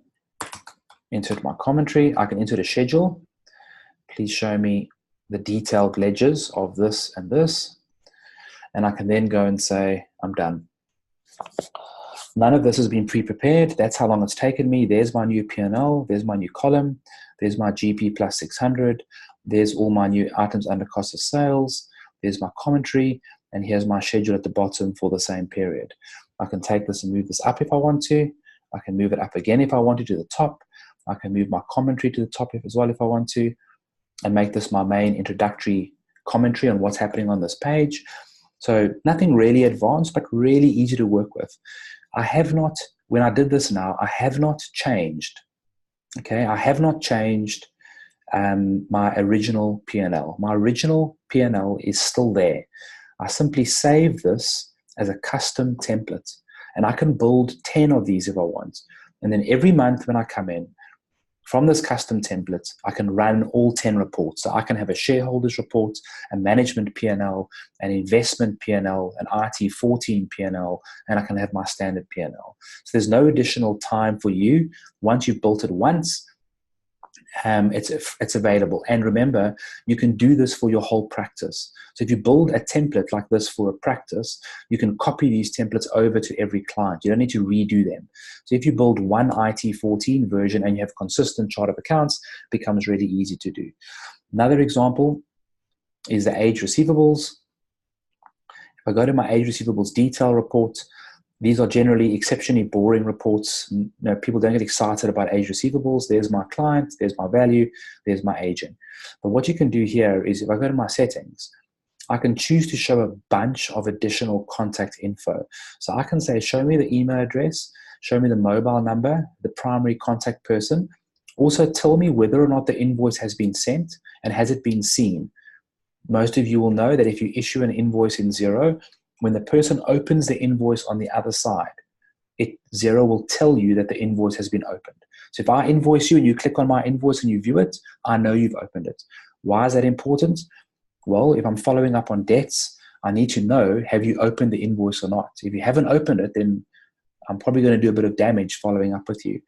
insert my commentary. I can insert a schedule. Please show me the detailed ledgers of this and this. And I can then go and say, I'm done. None of this has been pre-prepared. That's how long it's taken me. There's my new P&L. There's my new column. There's my GP plus 600. There's all my new items under cost of sales. There's my commentary. And here's my schedule at the bottom for the same period. I can take this and move this up if I want to. I can move it up again if I want to the top. I can move my commentary to the top as well if I want to, and make this my main introductory commentary on what's happening on this page. So nothing really advanced, but really easy to work with. I have not, when I did this now, I have not changed. Okay, I have not changed my original P&L. My original P&L is still there. I simply save this as a custom template, and I can build 10 of these if I want. And then every month when I come in, from this custom template, I can run all 10 reports. So I can have a shareholders report, a management P&L, an investment P&L, an IT 14 P&L, and I can have my standard P&L. So there's no additional time for you. Once you've built it once, it's available. And remember, you can do this for your whole practice. So if you build a template like this for a practice, you can copy these templates over to every client. You don't need to redo them. So if you build one IT14 version and you have consistent chart of accounts, it becomes really easy to do. Another example is the age receivables. If I go to my age receivables detail report, these are generally exceptionally boring reports. People don't get excited about age receivables. There's my client, there's my value, there's my aging. But what you can do here is if I go to my settings, I can choose to show a bunch of additional contact info. So I can say, show me the email address, show me the mobile number, the primary contact person. Also tell me whether or not the invoice has been sent and has it been seen. Most of you will know that if you issue an invoice in Xero, when the person opens the invoice on the other side, Xero will tell you that the invoice has been opened. So if I invoice you and you click on my invoice and you view it, I know you've opened it. Why is that important? Well, if I'm following up on debts, I need to know, have you opened the invoice or not? If you haven't opened it, then I'm probably going to do a bit of damage following up with you.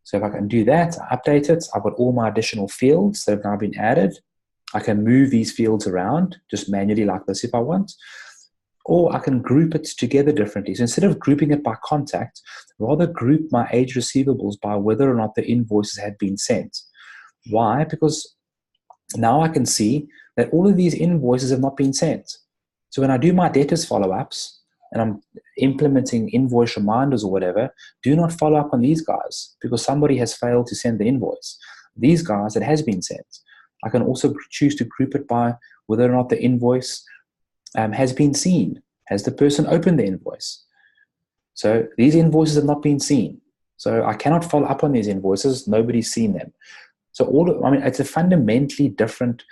So if I can do that, update it, I've got all my additional fields that have now been added. I can move these fields around just manually like this if I want. Or I can group it together differently. So instead of grouping it by contact, rather group my age receivables by whether or not the invoices had been sent. Why? Because now I can see that all of these invoices have not been sent. So when I do my debtors follow-ups and I'm implementing invoice reminders or whatever, do not follow up on these guys because somebody has failed to send the invoice. These guys, it has been sent. I can also choose to group it by whether or not the invoice has been seen. Has the person opened the invoice? So these invoices have not been seen. So I cannot follow up on these invoices. Nobody's seen them. So it's a fundamentally different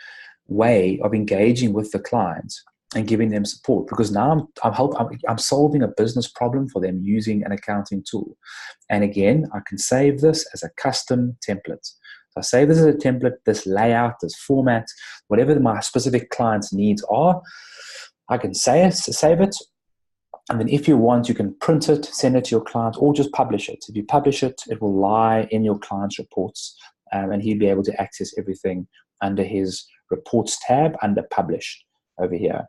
way of engaging with the client and giving them support because now I'm solving a business problem for them using an accounting tool. And again, I can save this as a custom template. So I save this as a template, this layout, this format, whatever my specific client's needs are. I can save it, and then if you want, you can print it, send it to your client, or just publish it. If you publish it, it will lie in your client's reports, and he'll be able to access everything under his reports tab under published over here.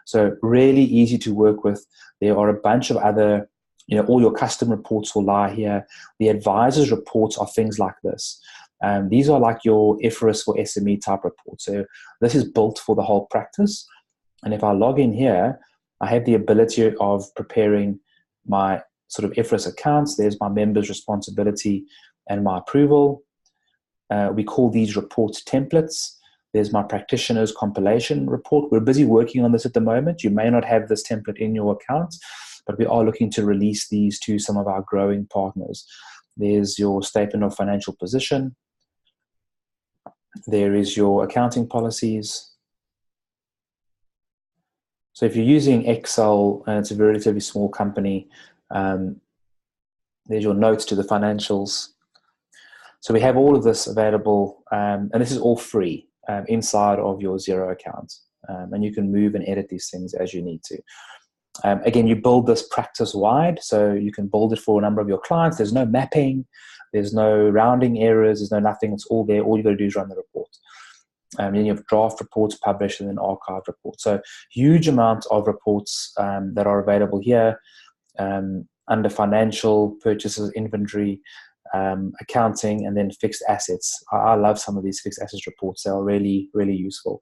So really easy to work with. There are a bunch of other, all your custom reports will lie here. The advisor's reports are things like this. These are like your IFRS for SME type reports. So this is built for the whole practice. And if I log in here, I have the ability of preparing my sort of IFRS accounts. There's my member's responsibility and my approval. We call these reports templates. There's my practitioner's compilation report. We're busy working on this at the moment. You may not have this template in your account, but we are looking to release these to some of our growing partners. There's your statement of financial position. There is your accounting policies. So if you're using Excel and it's a relatively small company, there's your notes to the financials. So we have all of this available, and this is all free inside of your Xero account. And you can move and edit these things as you need to. Again, you build this practice-wide, so you can build it for a number of your clients. There's no mapping, there's no rounding errors, there's no nothing. It's all there. All you got to do is run the report. Then you have draft reports published and then archived reports. So huge amount of reports that are available here under financial, purchases, inventory, accounting, and then fixed assets. I love some of these fixed assets reports. They are really, really useful.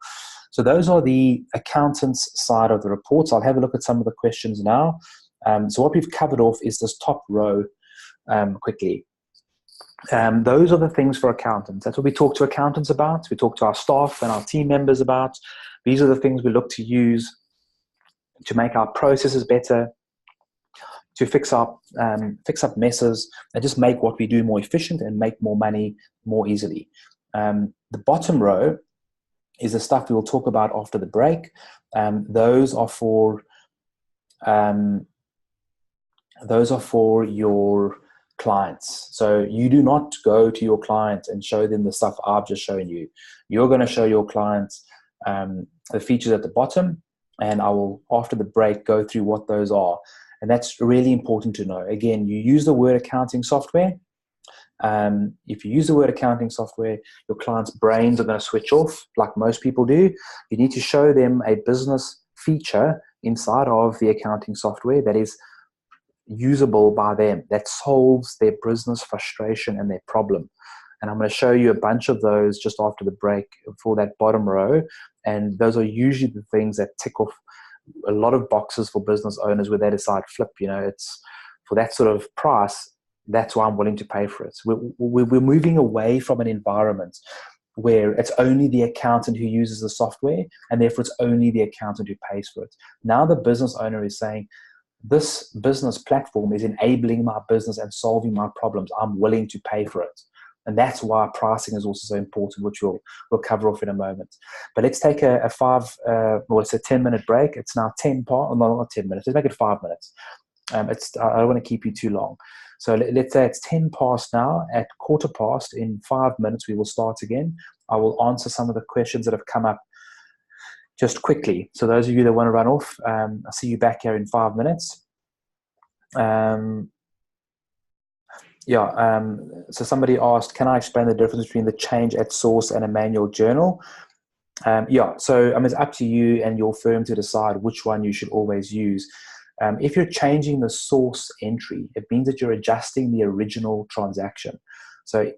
So those are the accountant's side of the reports. I'll have a look at some of the questions now. So what we've covered off is this top row quickly. Those are the things for accountants. That's what we talk to accountants about. We talk to our staff and our team members about. These are the things we look to use to make our processes better, to fix up messes, and just make what we do more efficient and make more money more easily. The bottom row is the stuff we will talk about after the break. Those are for your clients. So you do not go to your client and show them the stuff I've just shown you. You're going to show your clients the features at the bottom, and I will, after the break, go through what those are. And that's really important to know. Again, you use the word accounting software. If you use the word accounting software, your clients' brains are going to switch off like most people do. You need to show them a business feature inside of the accounting software that is usable by them, that solves their business frustration and their problem. And I'm going to show you a bunch of those just after the break for that bottom row. And those are usually the things that tick off a lot of boxes for business owners where they decide, flip, it's for that sort of price, that's why I'm willing to pay for it. We're moving away from an environment where it's only the accountant who uses the software, and therefore it's only the accountant who pays for it. Now the business owner is saying, this business platform is enabling my business and solving my problems. I'm willing to pay for it. And that's why pricing is also so important, which we'll cover off in a moment. But let's take a 10-minute break. It's now 10 past, no, not 10 minutes. Let's make it 5 minutes. I don't want to keep you too long. So let's say it's 10 past now. At quarter past, in 5 minutes, we will start again. I will answer some of the questions that have come up just quickly. So those of you that want to run off, I'll see you back here in 5 minutes. So somebody asked, can I explain the difference between the change at source and a manual journal? So it's up to you and your firm to decide which one you should always use. If you're changing the source entry, it means that you're adjusting the original transaction. So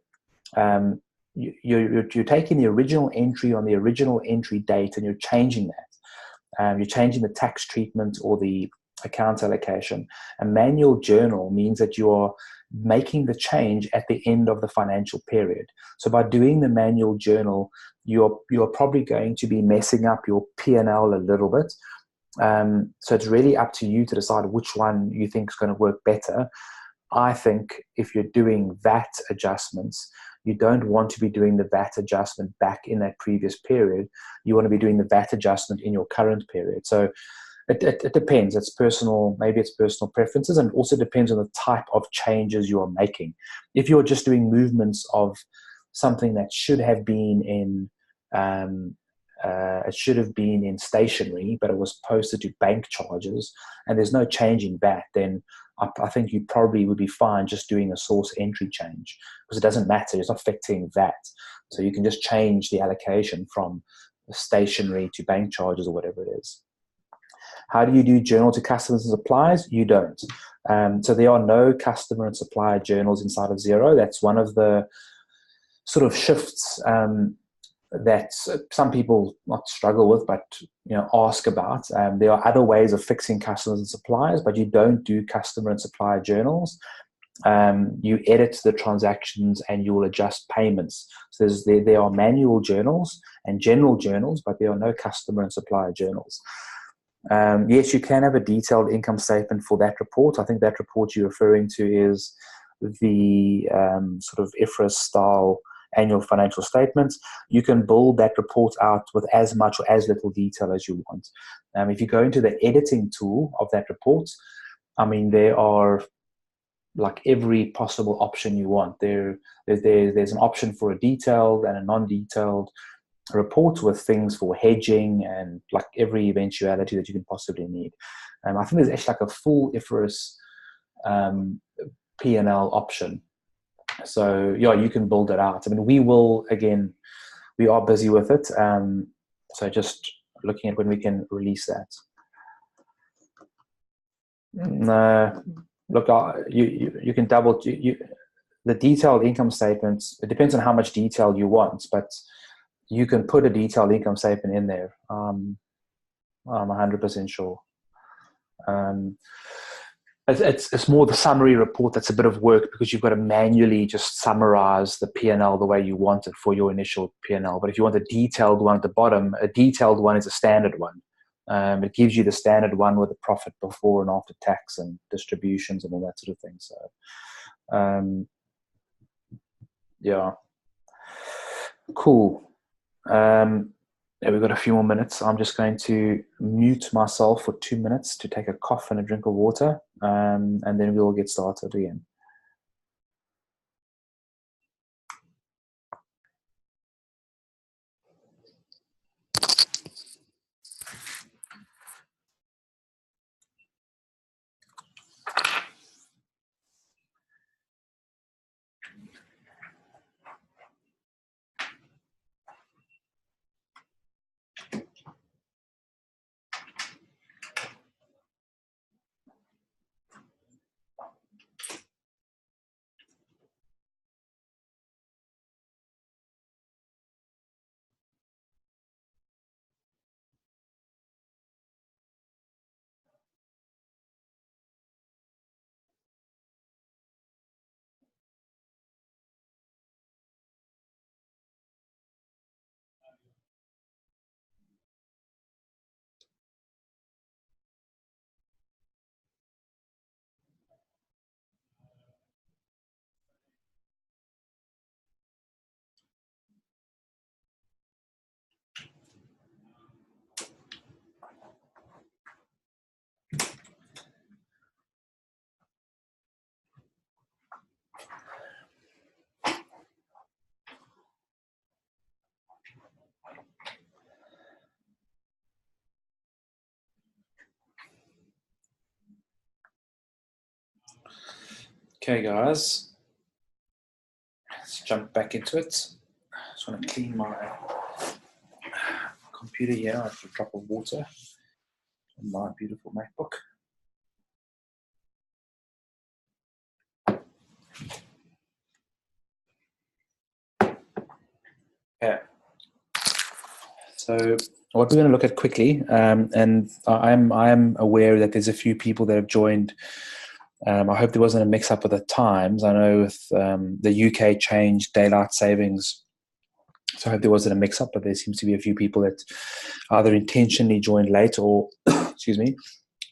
you're taking the original entry on the original entry date and you're changing that. You're changing the tax treatment or the account allocation. A manual journal means that you are making the change at the end of the financial period. So by doing the manual journal, you're probably going to be messing up your P&L a little bit. So it's really up to you to decide which one you think is going to work better. I think if you're doing VAT adjustments, you don't want to be doing the VAT adjustment back in that previous period. You want to be doing the VAT adjustment in your current period. So it depends. It's personal, maybe it's personal preferences, and also depends on the type of changes you are making. If you're just doing movements of something that should have been in stationery, but it was posted to bank charges, and there's no change in that, then I think you probably would be fine just doing a source entry change, because it doesn't matter. It's not affecting that. So you can just change the allocation from stationery to bank charges or whatever it is. How do you do journal to customers and suppliers? You don't. So there are no customer and supplier journals inside of Xero. That's one of the sort of shifts that some people not struggle with, but ask about. There are other ways of fixing customers and suppliers, but you don't do customer and supplier journals. You edit the transactions and you will adjust payments. So there are manual journals and general journals, but there are no customer and supplier journals. Yes, you can have a detailed income statement for that report. I think that report you're referring to is the sort of IFRS style annual financial statements. You can build that report out with as much or as little detail as you want. If you go into the editing tool of that report, there are like every possible option you want. There's an option for a detailed and a non-detailed report with things for hedging and like every eventuality that you can possibly need. I think there's actually like a full IFRS P&L option. So you can build it out. We are busy with it. So just looking at when we can release that. Look, you can the detailed income statements. It depends on how much detail you want, but you can put a detailed income statement in there. I'm 100% sure. It's more the summary report that's a bit of work, because you've got to manually just summarize the P&L the way you want it for your initial P&L. But if you want a detailed one at the bottom, a detailed one is a standard one. It gives you the standard one with the profit before and after tax and distributions and all that sort of thing. So, cool. We've got a few more minutes. I'm just going to mute myself for 2 minutes to take a cough and a drink of water, and then we'll get started again. Okay, guys, let's jump back into it. I just want to clean my computer here. I have a drop of water on my beautiful MacBook. Okay. So what we're going to look at quickly, and I'm aware that there's a few people that have joined. I hope there wasn't a mix-up with the times. I know with the UK changed daylight savings, so I hope there wasn't a mix-up, but there seems to be a few people that either intentionally joined late or, excuse me,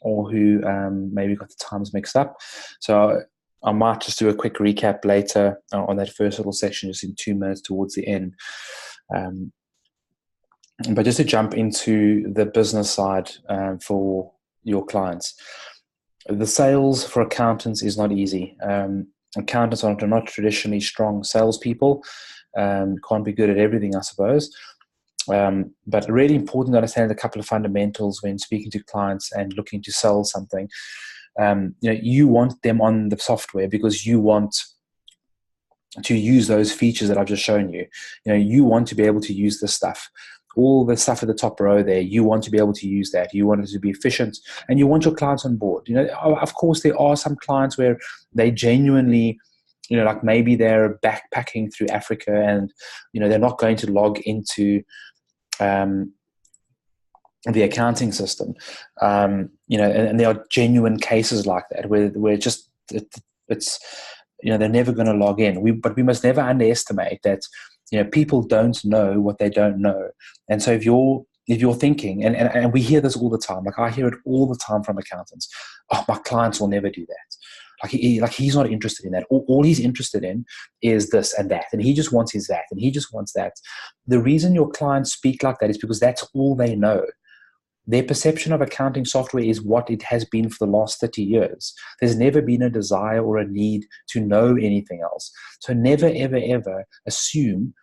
or who maybe got the times mixed up. So I might just do a quick recap later on that first little section, just in 2 minutes towards the end. But just to jump into the business side for your clients, the sales for accountants is not easy. Accountants are not traditionally strong salespeople. Can't be good at everything, I suppose. But really important to understand a couple of fundamentals when speaking to clients and looking to sell something. You want them on the software because you want to use those features that I've just shown you. You want to be able to use this stuff. All the stuff at the top row there, you want to be able to use that. You want it to be efficient, and you want your clients on board. Of course, there are some clients where they genuinely, like maybe they're backpacking through Africa and, they're not going to log into the accounting system. And there are genuine cases like that where just it's they're never going to log in. But we must never underestimate that. People don't know what they don't know. And so if you're thinking, and we hear this all the time, like I hear it all the time from accountants, oh, my clients will never do that. He's not interested in that. All he's interested in is this and that. And he just wants his that. And he just wants that. The reason your clients speak like that is because that's all they know. Their perception of accounting software is what it has been for the last 30 years. There's never been a desire or a need to know anything else. So never, ever, ever assume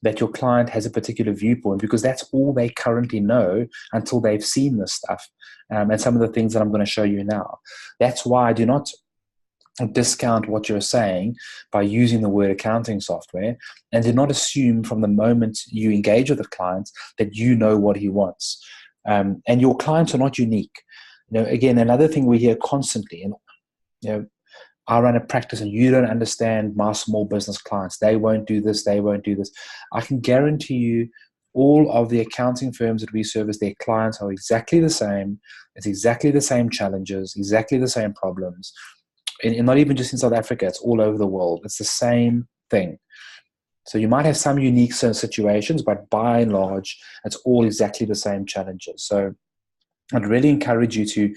that your client has a particular viewpoint, because that's all they currently know until they've seen this stuff. And some of the things that I'm going to show you now. That's why I do not discount what you're saying by using the word accounting software, and do not assume from the moment you engage with the client that you know what he wants. And your clients are not unique. Again, another thing we hear constantly, and I run a practice and you don't understand my small business clients. They won't do this. They won't do this. I can guarantee you all of the accounting firms that we service, their clients are exactly the same. It's exactly the same challenges, exactly the same problems. And not even just in South Africa, it's all over the world. It's the same thing. So you might have some unique situations, but by and large, it's all exactly the same challenges. So I'd really encourage you to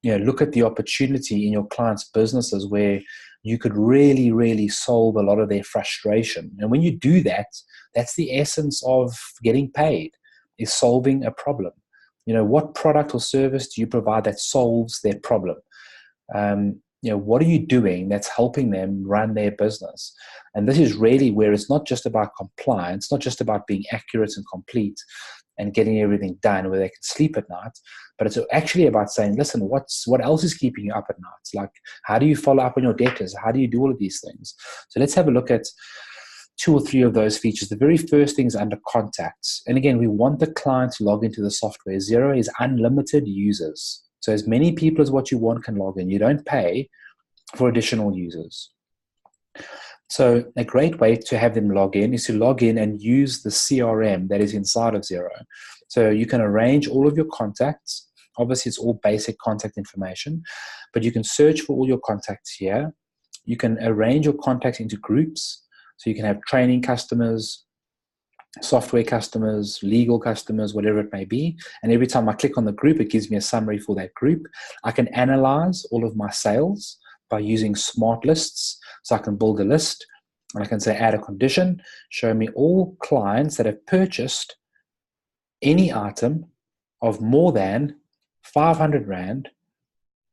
look at the opportunity in your clients' businesses where you could really, really solve a lot of their frustration. And when you do that, that's the essence of getting paid, is solving a problem. What product or service do you provide that solves their problem? What are you doing that's helping them run their business? And this is really where it's not just about compliance, not just about being accurate and complete and getting everything done where they can sleep at night, but it's actually about saying, listen, what else is keeping you up at night? Like, how do you follow up on your debtors? How do you do all of these things? So let's have a look at 2 or 3 of those features. The very first thing is under contacts. And again, we want the client to log into the software. Xero is unlimited users. So as many people as what you want can log in. You don't pay for additional users. So a great way to have them log in is to log in and use the CRM that is inside of Xero. So you can arrange all of your contacts. Obviously, it's all basic contact information, but you can search for all your contacts here. You can arrange your contacts into groups. So you can have training customers, software customers, legal customers, whatever it may be. And every time I click on the group, it gives me a summary for that group. I can analyze all of my sales by using smart lists. So I can build a list and I can say add a condition, show me all clients that have purchased any item of more than 500 Rand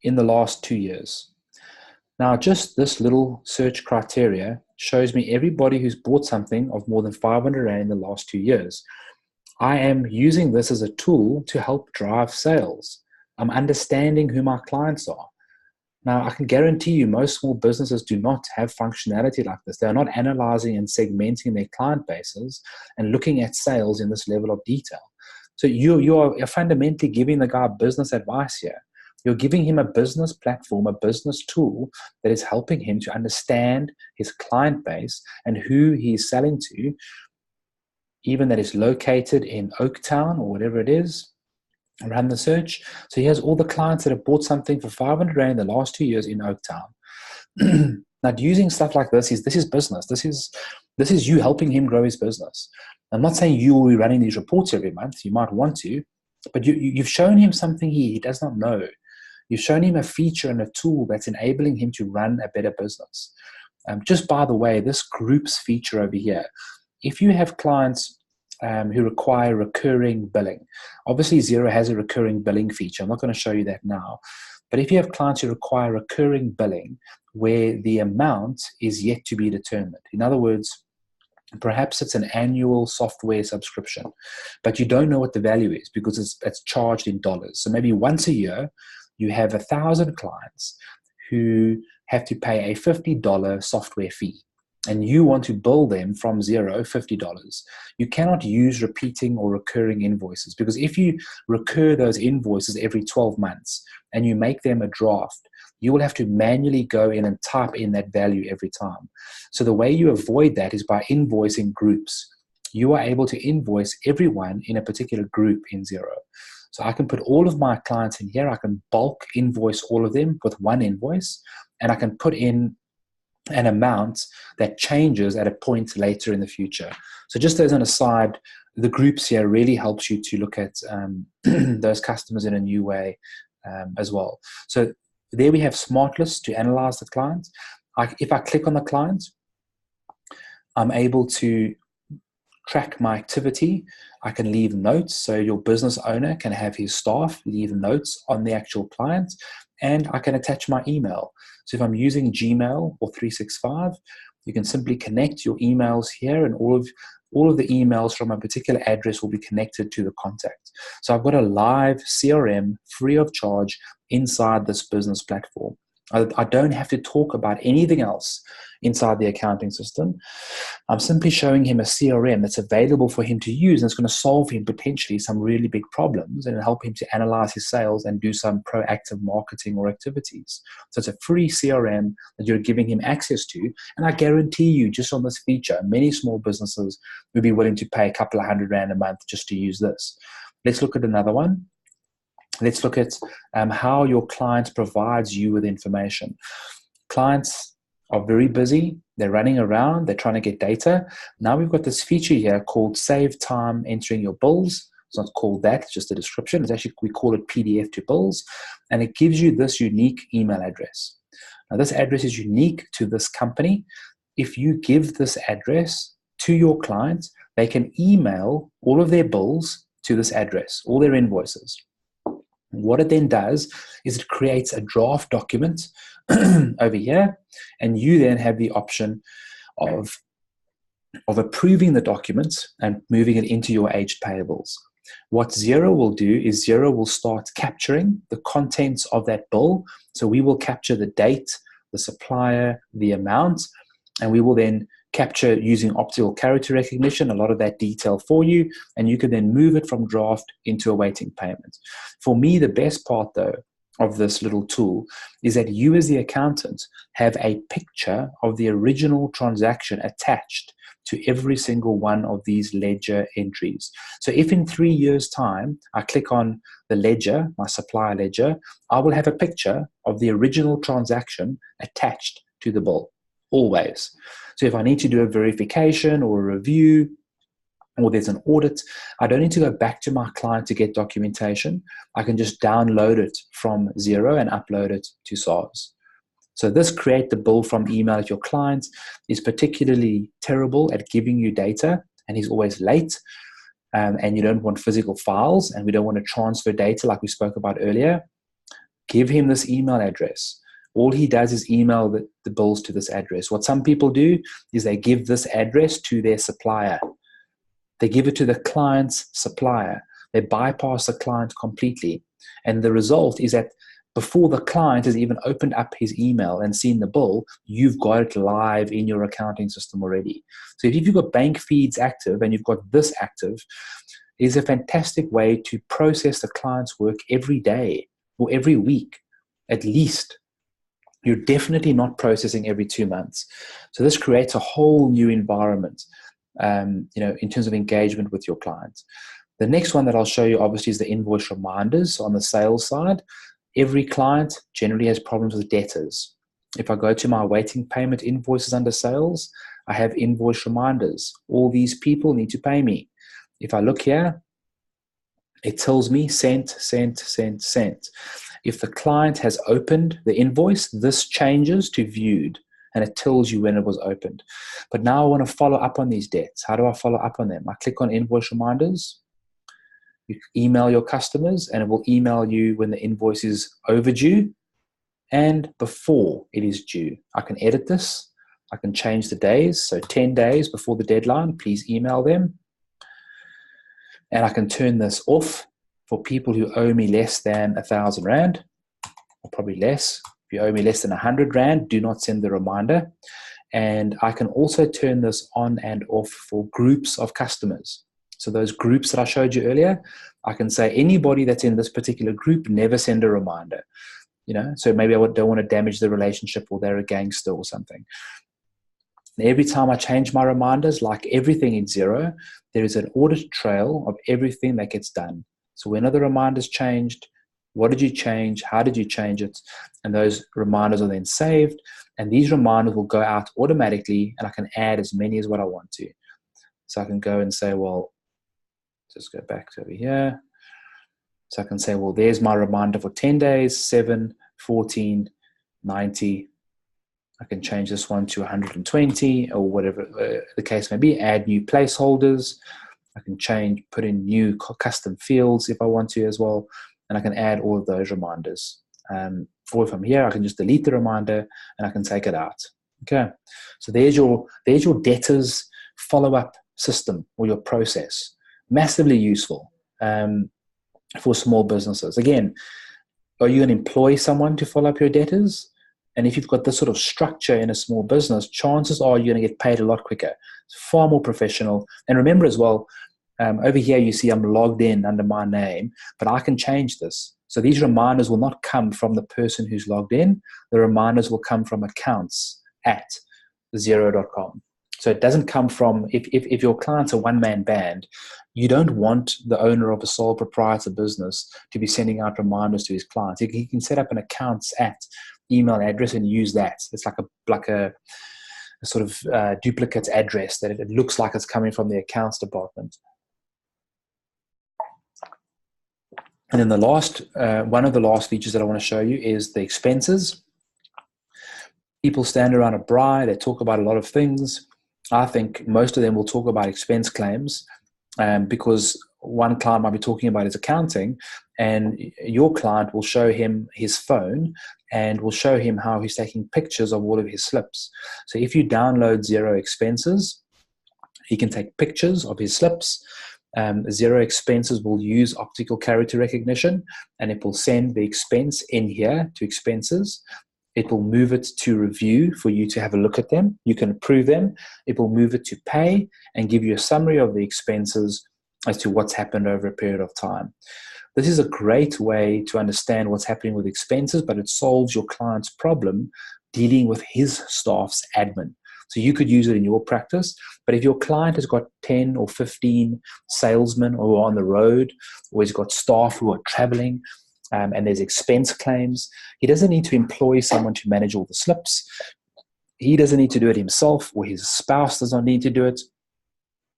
in the last 2 years. Now, just this little search criteria shows me everybody who's bought something of more than 500 Rand in the last 2 years. I am using this as a tool to help drive sales. I'm understanding who my clients are. Now, I can guarantee you most small businesses do not have functionality like this. They're not analyzing and segmenting their client bases and looking at sales in this level of detail. So you're fundamentally giving the guy business advice here. You're giving him a business platform, a business tool that is helping him to understand his client base and who he's selling to, even that is located in Oaktown or whatever it is. Run the search. So he has all the clients that have bought something for 500 Rand in the last 2 years in Oaktown. Now, using stuff like this is business. This is you helping him grow his business. I'm not saying you will be running these reports every month. You might want to, but you've shown him something he does not know. You've shown him a feature and a tool that's enabling him to run a better business. Just by the way, this groups feature over here, if you have clients who require recurring billing. Obviously, Xero has a recurring billing feature. I'm not going to show you that now. But if you have clients who require recurring billing where the amount is yet to be determined, in other words, perhaps it's an annual software subscription, but you don't know what the value is because it's charged in dollars. So maybe once a year, you have 1,000 clients who have to pay a $50 software fee, and you want to bill them from Xero $50. You cannot use repeating or recurring invoices, because if you recur those invoices every 12 months and you make them a draft, you will have to manually go in and type in that value every time. So the way you avoid that is by invoicing groups. You are able to invoice everyone in a particular group in Xero. So I can put all of my clients in here. I can bulk invoice all of them with one invoice, and I can put in an amount that changes at a point later in the future. So just as an aside, the groups here really helps you to look at those customers in a new way as well. So there we have smart lists to analyze the client. If I click on the client, I'm able to track my activity. I can leave notes. So your business owner can have his staff leave notes on the actual client, and I can attach my email. So if I'm using Gmail or 365, you can simply connect your emails here, and all of the emails from a particular address will be connected to the contact. So I've got a live CRM free of charge inside this business platform. I don't have to talk about anything else inside the accounting system. I'm simply showing him a CRM that's available for him to use, and it's going to solve him potentially some really big problems and help him to analyze his sales and do some proactive marketing or activities. So it's a free CRM that you're giving him access to, and I guarantee you, just on this feature, many small businesses would be willing to pay a couple of $100 a month just to use this. Let's look at another one. Let's look at how your client provides you with information. Clients are very busy. They're running around. They're trying to get data. Now we've got this feature here called Save Time Entering Your Bills. It's not called that. It's just a description. It's actually, we call it PDF to Bills. And it gives you this unique email address. Now, this address is unique to this company. If you give this address to your client, they can email all of their bills to this address, all their invoices. What it then does is it creates a draft document over here, and you then have the option of approving the document and moving it into your aged payables. What Xero will do is Xero will start capturing the contents of that bill. So we will capture the date, the supplier, the amount, and we will then capture using optical character recognition a lot of that detail for you, and you can then move it from draft into awaiting payment. For me, the best part though of this little tool is that you as the accountant have a picture of the original transaction attached to every single one of these ledger entries. So if in 3 years' time I click on the ledger, my supplier ledger, I will have a picture of the original transaction attached to the bill, always. So if I need to do a verification or a review, or there's an audit, I don't need to go back to my client to get documentation. I can just download it from Xero and upload it to SARS. So this create the bill from email at your client is particularly terrible at giving you data, and he's always late, and you don't want physical files, and we don't want to transfer data like we spoke about earlier. Give him this email address. All he does is email the bills to this address. What some people do is they give this address to their supplier. They give it to the client's supplier. They bypass the client completely. And the result is that before the client has even opened up his email and seen the bill, you've got it live in your accounting system already. So if you've got bank feeds active and you've got this active, it is a fantastic way to process the client's work every day or every week, at least. You're definitely not processing every 2 months. So this creates a whole new environment, in terms of engagement with your clients. The next one that I'll show you obviously is the invoice reminders on the sales side. Every client generally has problems with debtors. If I go to my awaiting payment invoices under sales, I have invoice reminders. All these people need to pay me. If I look here, it tells me sent, sent, sent, sent. If the client has opened the invoice, this changes to viewed, and it tells you when it was opened. But now I want to follow up on these debts. How do I follow up on them? I click on invoice reminders. You email your customers, and it will email you when the invoice is overdue and before it is due. I can edit this. I can change the days. So 10 days before the deadline, please email them. And I can turn this off for people who owe me less than 1,000 Rand, or probably less. If you owe me less than 100 Rand, do not send the reminder. And I can also turn this on and off for groups of customers. So those groups that I showed you earlier, I can say anybody that's in this particular group, never send a reminder. So maybe I don't want to damage the relationship, or they're a gangster or something. And every time I change my reminders, like everything in Xero, there is an audit trail of everything that gets done. So when are the reminders changed? What did you change? How did you change it? And those reminders are then saved. And these reminders will go out automatically, and I can add as many as what I want to. So I can go and say, well, just go back to over here. So I can say, well, there's my reminder for 10 days, 7, 14, 90. I can change this one to 120 or whatever the case may be, add new placeholders. I can put in new custom fields if I want to as well. And I can add all of those reminders. Or if I'm here, I can just delete the reminder and I can take it out. Okay. So there's your debtors follow-up system, or your process. Massively useful for small businesses. Again, are you going to employ someone to follow up your debtors? And if you've got this sort of structure in a small business, chances are you're going to get paid a lot quicker. It's far more professional. And remember as well, over here you see I'm logged in under my name, but I can change this. So these reminders will not come from the person who's logged in. The reminders will come from accounts@xero.com. So it doesn't come from, if your client's a one-man band, you don't want the owner of a sole proprietor business to be sending out reminders to his clients. He can set up an accounts@ email address and use that. It's like a sort of duplicate address that it looks like it's coming from the accounts department. And then the last, one of the last features that I want to show you is the expenses. People stand around a braai, they talk about a lot of things. I think most of them will talk about expense claims because one client might be talking about his accounting, and your client will show him his phone and will show him how he's taking pictures of all of his slips. So if you download Xero Expenses, he can take pictures of his slips. Xero Expenses will use optical character recognition, and it will send the expense in here to expenses. It will move it to review for you to have a look at them. You can approve them. It will move it to pay and give you a summary of the expenses as to what's happened over a period of time. This is a great way to understand what's happening with expenses, but it solves your client's problem dealing with his staff's admin. So you could use it in your practice, but if your client has got 10 or 15 salesmen who are on the road, or he's got staff who are traveling, and there's expense claims, he doesn't need to employ someone to manage all the slips. He doesn't need to do it himself, or his spouse does not need to do it.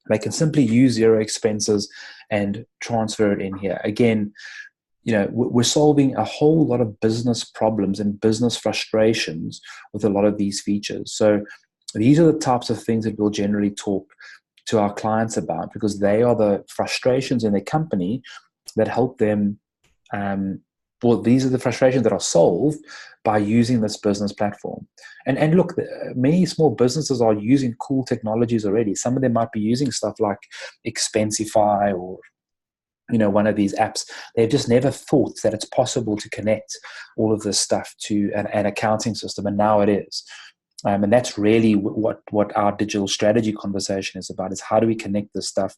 They can simply use Xero Expenses and transfer it in here. Again, we're solving a whole lot of business problems and business frustrations with a lot of these features. So these are the types of things that we'll generally talk to our clients about, because they are the frustrations in their company that help them. These are the frustrations that are solved by using this business platform. And look, many small businesses are using cool technologies already. Some of them might be using stuff like Expensify or one of these apps. They've just never thought that it's possible to connect all of this stuff to an accounting system, and now it is. And that's really what our digital strategy conversation is about, is how do we connect this stuff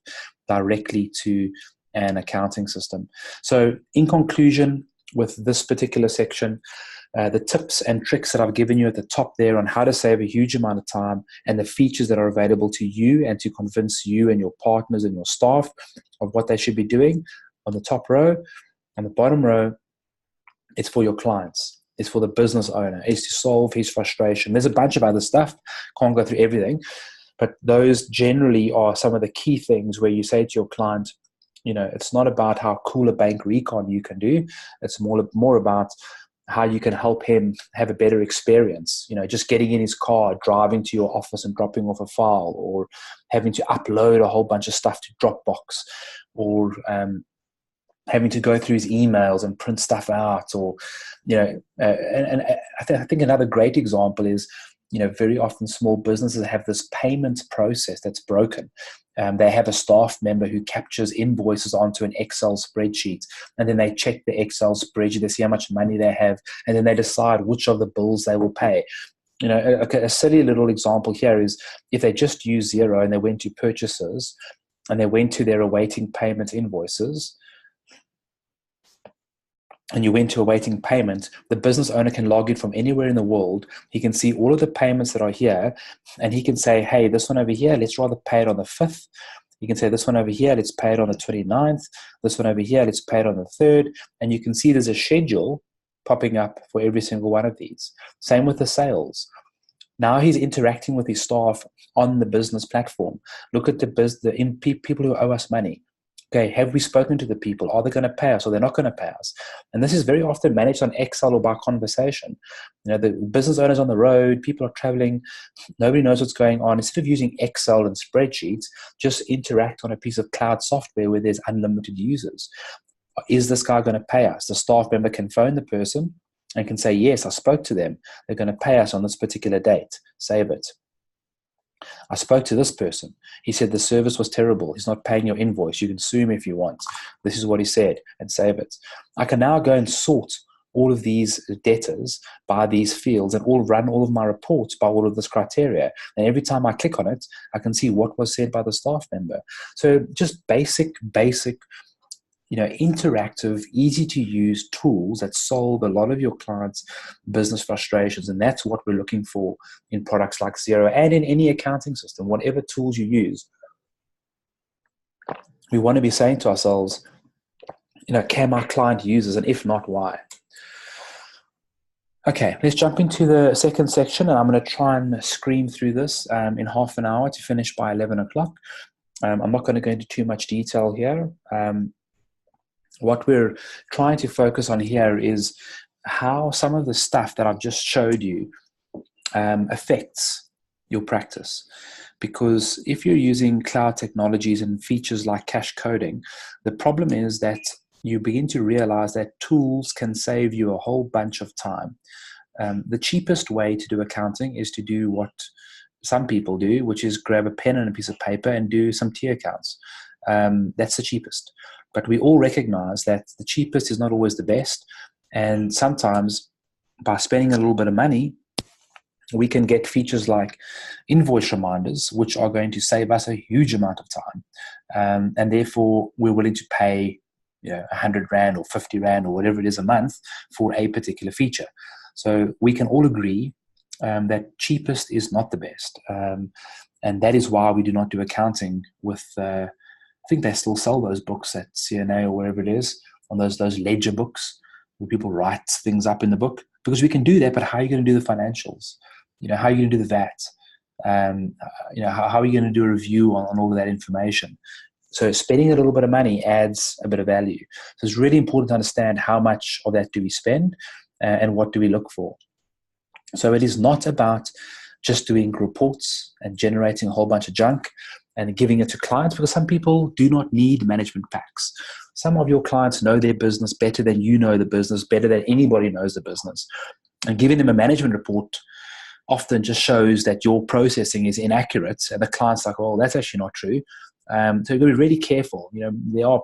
directly to an accounting system. So in conclusion, with this particular section, the tips and tricks that I've given you at the top there on how to save a huge amount of time and the features that are available to you and to convince you and your partners and your staff of what they should be doing on the top row. On the bottom row, it's for your clients. It's for the business owner. It's to solve his frustration. There's a bunch of other stuff. Can't go through everything. But those generally are some of the key things where you say to your client, it's not about how cool a bank recon you can do. It's more about how you can help him have a better experience. Just getting in his car, driving to your office and dropping off a file, or having to upload a whole bunch of stuff to Dropbox, or having to go through his emails and print stuff out, or and I think another great example is very often small businesses have this payment process that's broken. They have a staff member who captures invoices onto an Excel spreadsheet, and then they check the Excel spreadsheet, they see how much money they have, and then they decide which of the bills they will pay. A silly little example here is if they just use Xero and they went to purchases and they went to their awaiting payment invoices, and you went to awaiting payment, the business owner can log in from anywhere in the world. He can see all of the payments that are here, and he can say, hey, this one over here, let's rather pay it on the 5th. You can say this one over here, let's pay it on the 29th. This one over here, let's pay it on the 3rd. And you can see there's a schedule popping up for every single one of these. Same with the sales. Now he's interacting with his staff on the business platform. Look at the people who owe us money. Okay, have we spoken to the people? Are they going to pay us or they're not going to pay us? And this is very often managed on Excel or by conversation. The business owners on the road, people are traveling, nobody knows what's going on. Instead of using Excel and spreadsheets, just interact on a piece of cloud software where there's unlimited users. Is this guy going to pay us? The staff member can phone the person and can say, yes, I spoke to them. They're going to pay us on this particular date. Save it. I spoke to this person. He said the service was terrible. He's not paying your invoice. You can sue him if you want. This is what he said, and save it. I can now go and sort all of these debtors by these fields and run all of my reports by all of this criteria. And every time I click on it, I can see what was said by the staff member. So just basic, interactive, easy to use tools that solve a lot of your clients' business frustrations. And that's what we're looking for in products like Xero and in any accounting system, whatever tools you use. We want to be saying to ourselves, can my client use this? And if not, why? Okay, let's jump into the second section, and I'm going to try and scream through this in half an hour to finish by 11 o'clock. I'm not going to go into too much detail here. What we're trying to focus on here is how some of the stuff that I've just showed you affects your practice. Because if you're using cloud technologies and features like cash coding, the problem is that you begin to realize that tools can save you a whole bunch of time. The cheapest way to do accounting is to do what some people do, which is grab a pen and a piece of paper and do some T accounts. That's the cheapest. But we all recognize that the cheapest is not always the best. And sometimes by spending a little bit of money, we can get features like invoice reminders, which are going to save us a huge amount of time. And therefore, we're willing to pay 100 Rand or 50 Rand or whatever it is a month for a particular feature. So we can all agree that cheapest is not the best. And that is why we do not do accounting with I think they still sell those books at CNA or wherever it is, on those ledger books where people write things up in the book. Because we can do that, but how are you going to do the financials? How are you going to do the VAT? How are you going to do a review on all of that information? So spending a little bit of money adds a bit of value. So it's really important to understand how much of that do we spend and what do we look for. So it is not about just doing reports and generating a whole bunch of junk and giving it to clients, because some people do not need management packs. Some of your clients know their business better than you know the business, better than anybody knows the business. And giving them a management report often just shows that your processing is inaccurate, and the client's like, oh, that's actually not true. So you've got to be really careful. There are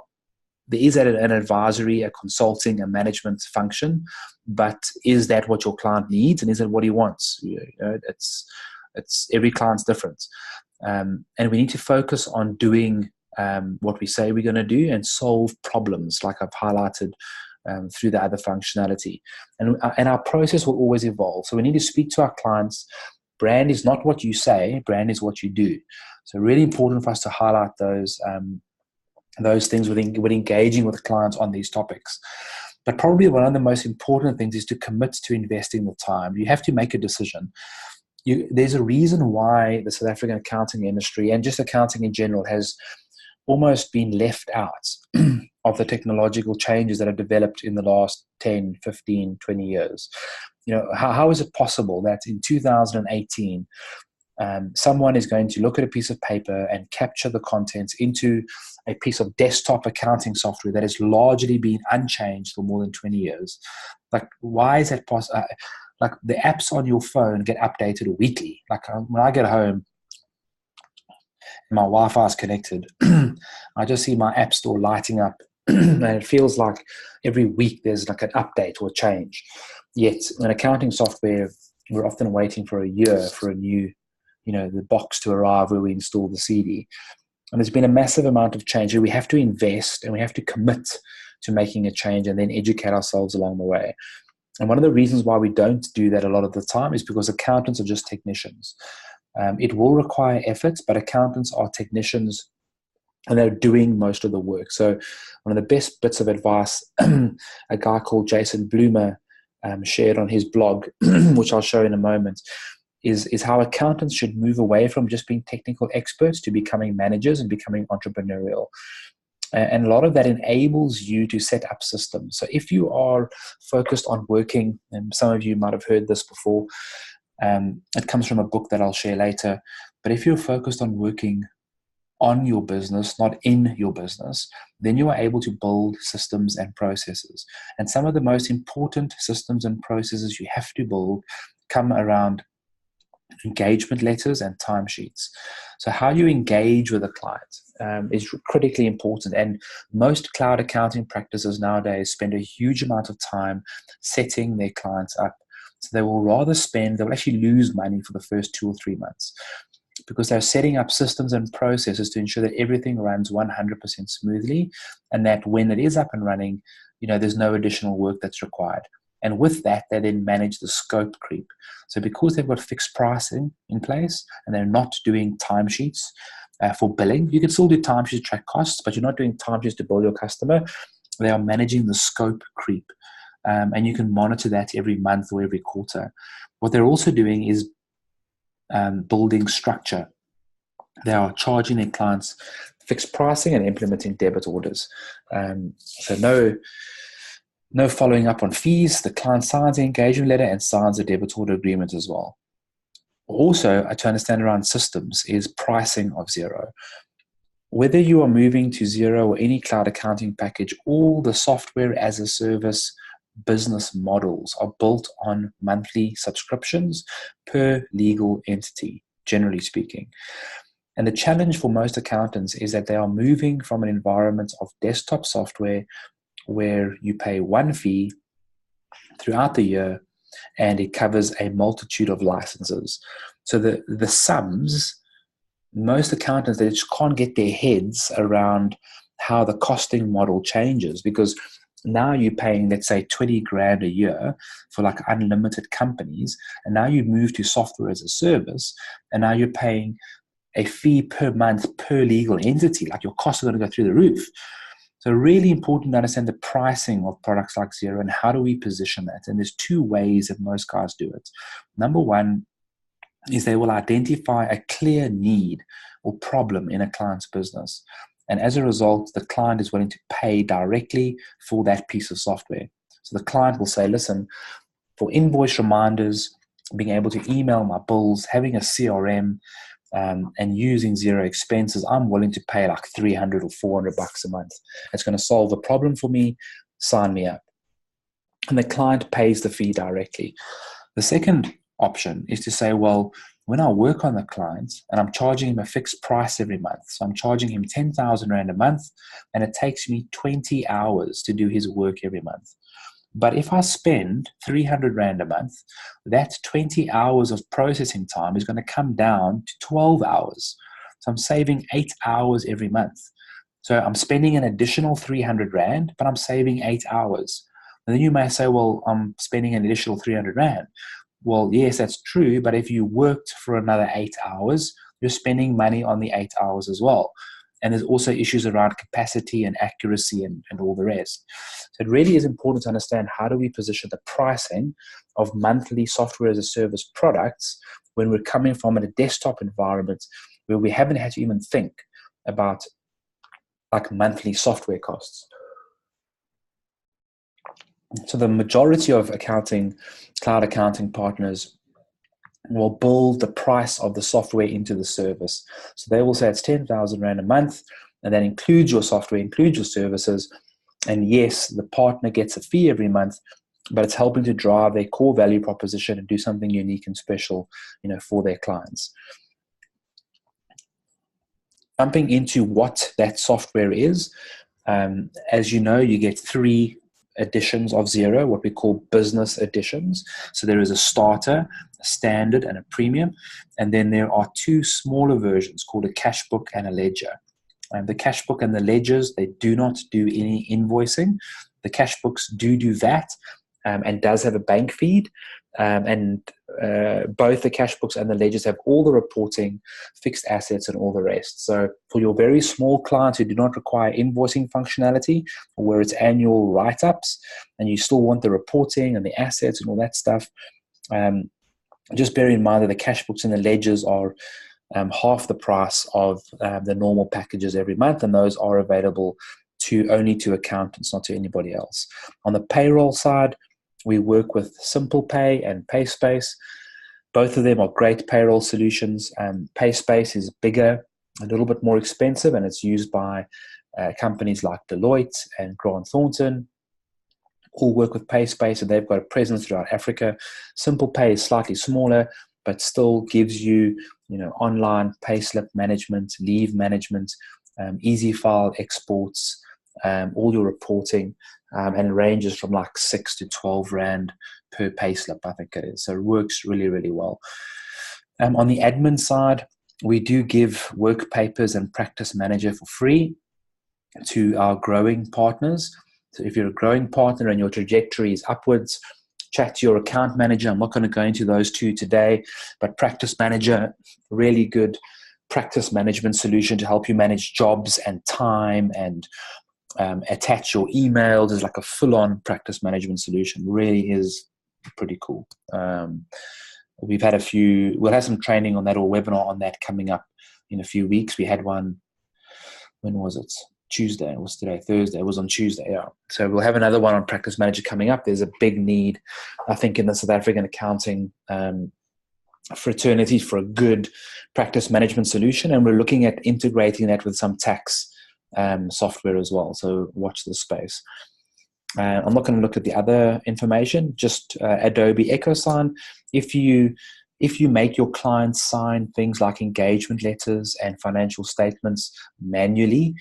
there is an advisory, a consulting, a management function, but is that what your client needs, and is it what he wants? It's every client's different, and we need to focus on doing what we say we're going to do and solve problems, like I've highlighted through the other functionality. And our process will always evolve. So we need to speak to our clients. Brand is not what you say, brand is what you do. So really important for us to highlight those things with engaging with clients on these topics. But probably one of the most important things is to commit to investing the time. You have to make a decision. There's a reason why the South African accounting industry, and just accounting in general, has almost been left out of the technological changes that have developed in the last 10, 15, 20 years. How is it possible that in 2018, someone is going to look at a piece of paper and capture the contents into a piece of desktop accounting software that has largely been unchanged for more than 20 years? Like, why is that possible? Like, the apps on your phone get updated weekly. Like, when I get home, my Wi-Fi is connected, I just see my app store lighting up, and it feels like every week there's like an update or change. Yet in accounting software, we're often waiting for a year for a new, the box to arrive where we install the CD. And there's been a massive amount of change. We have to invest and we have to commit to making a change and then educate ourselves along the way. And one of the reasons why we don't do that a lot of the time is because accountants are just technicians. It will require effort, but accountants are technicians and they're doing most of the work. So one of the best bits of advice a guy called Jason Bloomer shared on his blog, which I'll show in a moment, is how accountants should move away from just being technical experts to becoming managers and becoming entrepreneurial. And a lot of that enables you to set up systems. So if you are focused on working, and some of you might have heard this before, it comes from a book that I'll share later, but if you're focused on working on your business, not in your business, then you are able to build systems and processes. And some of the most important systems and processes you have to build come around engagement letters and timesheets. So how you engage with a client is critically important. And most cloud accounting practices nowadays spend a huge amount of time setting their clients up. So they will actually lose money for the first 2 or 3 months because they're setting up systems and processes to ensure that everything runs 100% smoothly, and that when it is up and running, there's no additional work that's required. And with that, they then manage the scope creep. So because they've got fixed pricing in place and they're not doing timesheets for billing, you can still do timesheets to track costs, but you're not doing timesheets to bill your customer. They are managing the scope creep. And you can monitor that every month or every quarter. What they're also doing is building structure. They are charging their clients fixed pricing and implementing debit orders. So no following up on fees. The client signs the engagement letter and signs a debit order agreement as well. Also, to understand around systems is pricing of Xero. Whether you are moving to Xero or any cloud accounting package, all the software as a service business models are built on monthly subscriptions per legal entity, generally speaking. And the challenge for most accountants is that they are moving from an environment of desktop software where you pay one fee throughout the year and it covers a multitude of licenses. So the sums, most accountants, they just can't get their heads around how the costing model changes, because now you're paying, let's say, 20 grand a year for like unlimited companies, and now you move to software as a service, and now you're paying a fee per month per legal entity. Like, your costs are going to go through the roof. So really important to understand the pricing of products like Xero and how do we position that. And there's 2 ways that most guys do it. Number one is they will identify a clear need or problem in a client's business. And as a result, the client is willing to pay directly for that piece of software. So the client will say, listen, for invoice reminders, being able to email my bills, having a CRM, and using Xero expenses, I'm willing to pay like $300 or $400 a month. It's going to solve a problem for me. Sign me up. And the client pays the fee directly. The second option is to say, well, when I work on the client and I'm charging him a fixed price every month, so I'm charging him 10,000 Rand a month, and it takes me 20 hours to do his work every month. But if I spend 300 Rand a month, that 20 hours of processing time is going to come down to 12 hours. So I'm saving 8 hours every month. So I'm spending an additional 300 Rand, but I'm saving 8 hours. And then you may say, well, I'm spending an additional 300 Rand. Well, yes, that's true. But if you worked for another 8 hours, you're spending money on the 8 hours as well. And there's also issues around capacity and accuracy and all the rest. So it really is important to understand how do we position the pricing of monthly software as a service products when we're coming from a desktop environment where we haven't had to even think about like monthly software costs. So the majority of cloud accounting partners will build the price of the software into the service. So they will say it's 10,000 Rand a month, and that includes your software, includes your services. And yes, the partner gets a fee every month, but it's helping to drive their core value proposition and do something unique and special, for their clients. Jumping into what that software is, as you know, you get 3 editions of Xero, what we call business editions. So there is a starter, a standard, and a premium. And then there are 2 smaller versions called a cash book and a ledger. The cash book and the ledgers, they do not do any invoicing. The cash books do that and does have a bank feed. Both the cash books and the ledgers have all the reporting, fixed assets, and all the rest. So for your very small clients who do not require invoicing functionality, or where it's annual write-ups, and you still want the reporting and the assets and all that stuff, just bear in mind that the cash books and the ledgers are half the price of the normal packages every month, and those are available only to accountants, not to anybody else. On the payroll side, we work with Simple Pay and PaySpace. Both of them are great payroll solutions. PaySpace is bigger, a little bit more expensive, and it's used by companies like Deloitte and Grant Thornton. All work with PaySpace, and they've got a presence throughout Africa. Simple Pay is slightly smaller, but still gives you, online payslip management, leave management, easy file exports, all your reporting, and it ranges from like 6 to 12 Rand per payslip, I think it is. So it works really, really well. On the admin side, we do give work papers and practice manager for free to our growing partners. So if you're a growing partner and your trajectory is upwards, chat to your account manager. I'm not going to go into those 2 today, but practice manager, really good practice management solution to help you manage jobs and time and attach your emails. Is like a full-on practice management solution. Really is pretty cool. We'll have some training on that or webinar on that coming up in a few weeks. We had one, when was it? Tuesday. It was today, Thursday. It was on Tuesday, yeah. So we'll have another one on practice manager coming up. There's a big need, I think, in the South African accounting fraternity for a good practice management solution, and we're looking at integrating that with some tax software as well. So watch this space. I'm not going to look at the other information, just Adobe EchoSign. If you make your clients sign things like engagement letters and financial statements manually,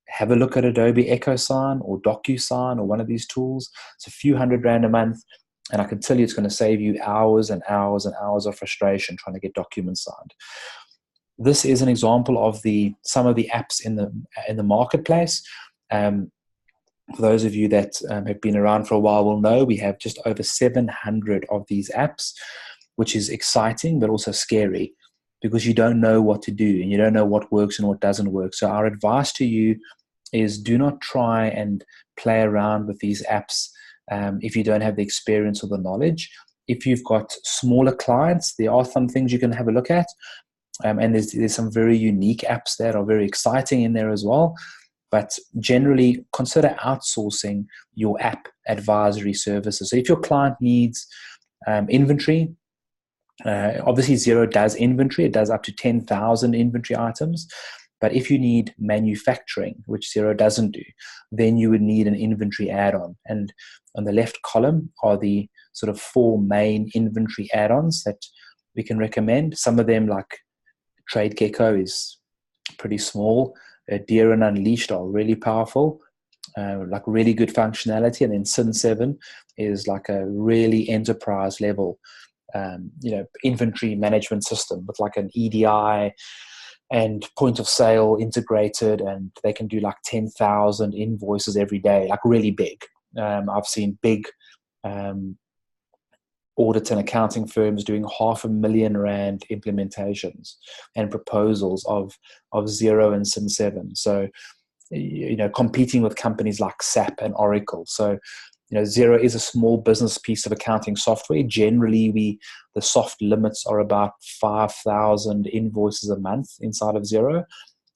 have a look at Adobe EchoSign or DocuSign or one of these tools. It's a few $100 a month, and I can tell you it's going to save you hours and hours and hours of frustration trying to get documents signed. This is an example of some of the apps in the marketplace. For those of you that have been around for a while will know we have just over 700 of these apps, which is exciting but also scary because you don't know what to do and you don't know what works and what doesn't work. So our advice to you is do not try and play around with these apps if you don't have the experience or the knowledge. If you've got smaller clients, there are some things you can have a look at. And there's some very unique apps that are very exciting in there as well. But generally, consider outsourcing your app advisory services. So if your client needs inventory, obviously Xero does inventory. It does up to 10,000 inventory items. But if you need manufacturing, which Xero doesn't do, then you would need an inventory add-on. And on the left column are the sort of 4 main inventory add-ons that we can recommend. Some of them, like Trade Gecko, is pretty small. Deer and Unleashed are really powerful, like really good functionality. And then Sin 7 is like a really enterprise level, inventory management system with like an EDI and point of sale integrated, and they can do like 10,000 invoices every day, like really big. I've seen big audit and accounting firms doing R500,000 implementations and proposals of Xero and Sin 7. So, competing with companies like SAP and Oracle. So, Xero is a small business piece of accounting software. Generally, the soft limits are about 5,000 invoices a month inside of Xero.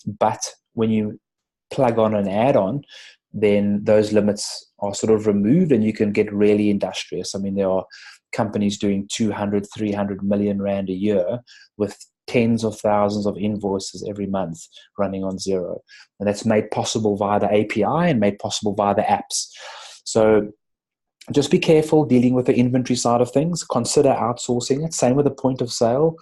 But when you plug on an add-on, then those limits are sort of removed and you can get really industrious. I mean, there are companies doing 200, 300 million rand a year with tens of thousands of invoices every month running on Xero. And that's made possible via the API and made possible via the apps. So just be careful dealing with the inventory side of things. Consider outsourcing it. Same with the point of sale,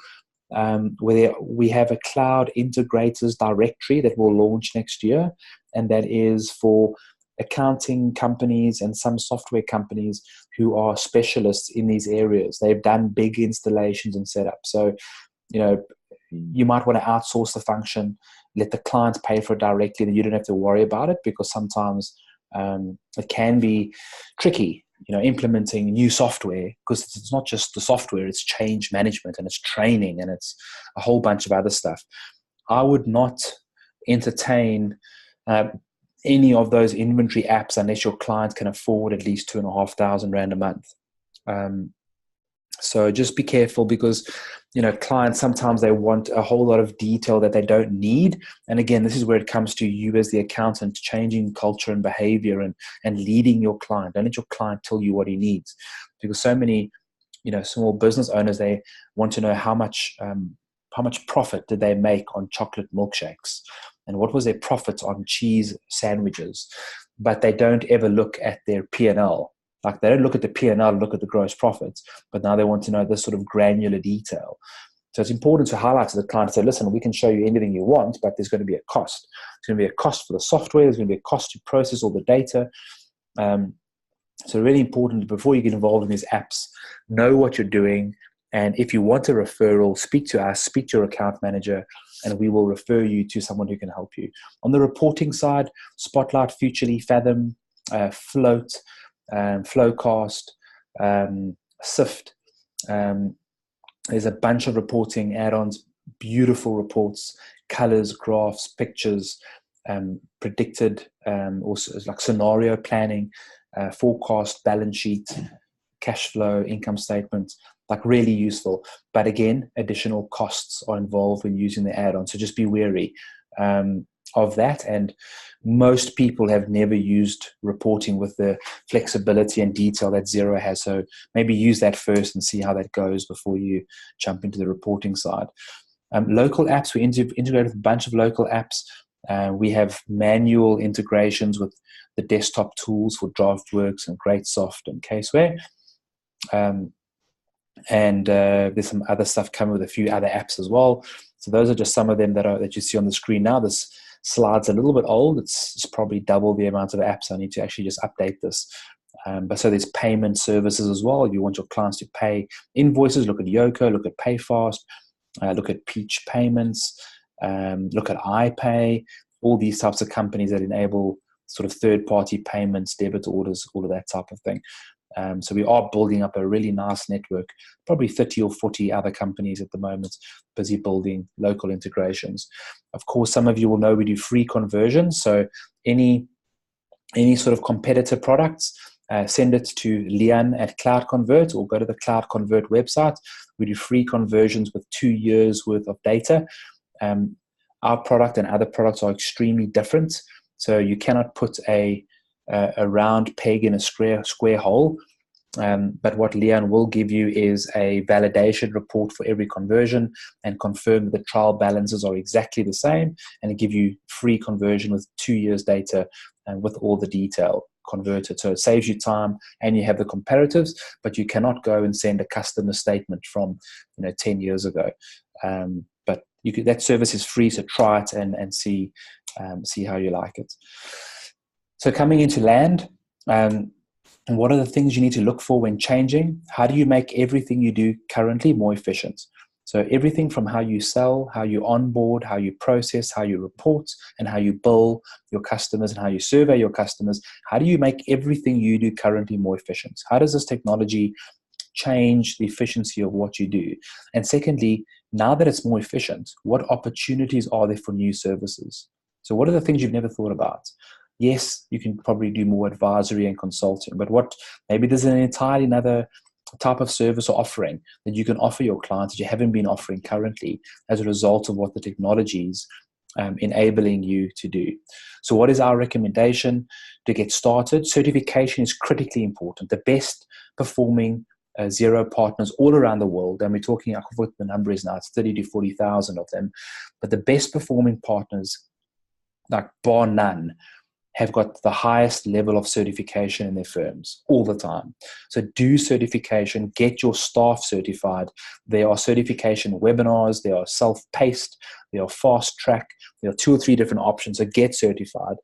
where we have a cloud integrators directory that will launch next year. And that is for accounting companies and some software companies who are specialists in these areas. They've done big installations and setup. So, you might want to outsource the function, let the client pay for it directly, then you don't have to worry about it, because sometimes it can be tricky, implementing new software, because it's not just the software, it's change management and it's training and it's a whole bunch of other stuff. I would not entertain any of those inventory apps unless your client can afford at least 2,500 rand a month. So just be careful, because clients, sometimes they want a whole lot of detail that they don't need. And again, this is where it comes to you as the accountant changing culture and behavior and leading your client. Don't let your client tell you what he needs, because so many small business owners, they want to know how much profit did they make on chocolate milkshakes, and what was their profit on cheese sandwiches, but they don't ever look at their P&L. Like, they don't look at the P&L, look at the gross profits, but now they want to know this sort of granular detail. So it's important to highlight to the client, say, listen, we can show you anything you want, but there's going to be a cost. There's going to be a cost for the software. There's going to be a cost to process all the data. So really important, before you get involved in these apps, know what you're doing. And if you want a referral, speak to us, speak to your account manager, and we will refer you to someone who can help you. On the reporting side, Spotlight, Futurely, Fathom, Float, Flowcast, Sift. There's a bunch of reporting add-ons, beautiful reports, colors, graphs, pictures, predicted, also like scenario planning, forecast, balance sheet, cash flow, income statement, like really useful. But again, additional costs are involved when using the add-on. So just be wary of that. And most people have never used reporting with the flexibility and detail that Xero has. So maybe use that first and see how that goes before you jump into the reporting side. Local apps, we integrate with a bunch of local apps. We have manual integrations with the desktop tools for DraftWorks and GreatSoft and Caseware. And there's some other stuff coming with a few other apps as well. So those are just some of them that you see on the screen now. This slide's a little bit old. It's probably double the amount of apps. I need to actually just update this. But so there's payment services as well. If you want your clients to pay invoices, look at Yoko, look at PayFast, look at Peach Payments, look at iPay, all these types of companies that enable sort of third-party payments, debit orders, all of that type of thing. So we are building up a really nice network, probably 30 or 40 other companies at the moment, busy building local integrations. Of course, some of you will know we do free conversions. So any sort of competitor products, send it to Leon at Cloud Convert, or go to the Cloud Convert website. We do free conversions with 2 years worth of data. Our product and other products are extremely different. So you cannot put a round peg in a square hole. But what Leon will give you is a validation report for every conversion and confirm that the trial balances are exactly the same, and give you free conversion with 2 years data and with all the detail. converted. So it saves you time and you have the comparatives, but you cannot go and send a customer statement from 10 years ago. But that service is free, so try it and see how you like it. So coming into land, what are the things you need to look for when changing? How do you make everything you do currently more efficient? So everything from how you sell, how you onboard, how you process, how you report, and how you bill your customers and how you survey your customers. How do you make everything you do currently more efficient? How does this technology change the efficiency of what you do? And secondly, now that it's more efficient, what opportunities are there for new services? So what are the things you've never thought about? Yes, you can probably do more advisory and consulting, but maybe there's an entirely another type of service or offering that you can offer your clients that you haven't been offering currently as a result of what the technology is enabling you to do. So what is our recommendation to get started? Certification is critically important. The best performing Xero partners all around the world, and we're talking, I forget what the number is now, it's 30 to 40,000 of them, but the best performing partners, like bar none, have got the highest level of certification in their firms all the time. So do certification, get your staff certified. There are certification webinars, there are self-paced, there are fast track, there are 2 or 3 different options. So get certified.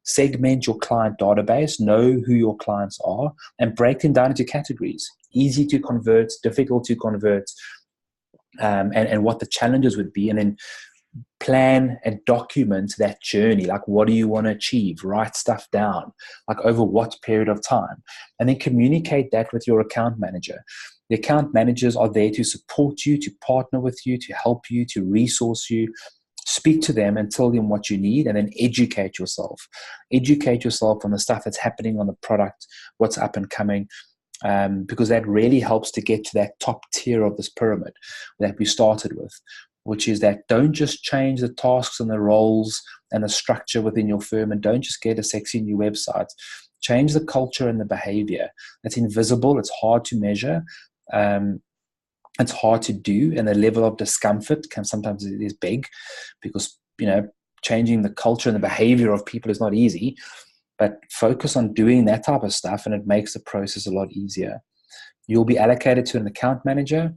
Segment your client database, know who your clients are, and break them down into categories. Easy to convert, difficult to convert, and what the challenges would be. And then plan and document that journey. Like, what do you want to achieve? Write stuff down, like over what period of time, and then communicate that with your account manager. The account managers are there to support you, to partner with you, to help you, to resource you. Speak to them and tell them what you need, and then educate yourself. Educate yourself on the stuff that's happening on the product, what's up and coming, because that really helps to get to that top tier of this pyramid that we started with, which is that don't just change the tasks and the roles and the structure within your firm, and don't just get a sexy new website. Change the culture and the behavior. It's invisible. It's hard to measure. It's hard to do, and the level of discomfort sometimes is big, because changing the culture and the behavior of people is not easy. But focus on doing that type of stuff, and it makes the process a lot easier. You'll be allocated to an account manager.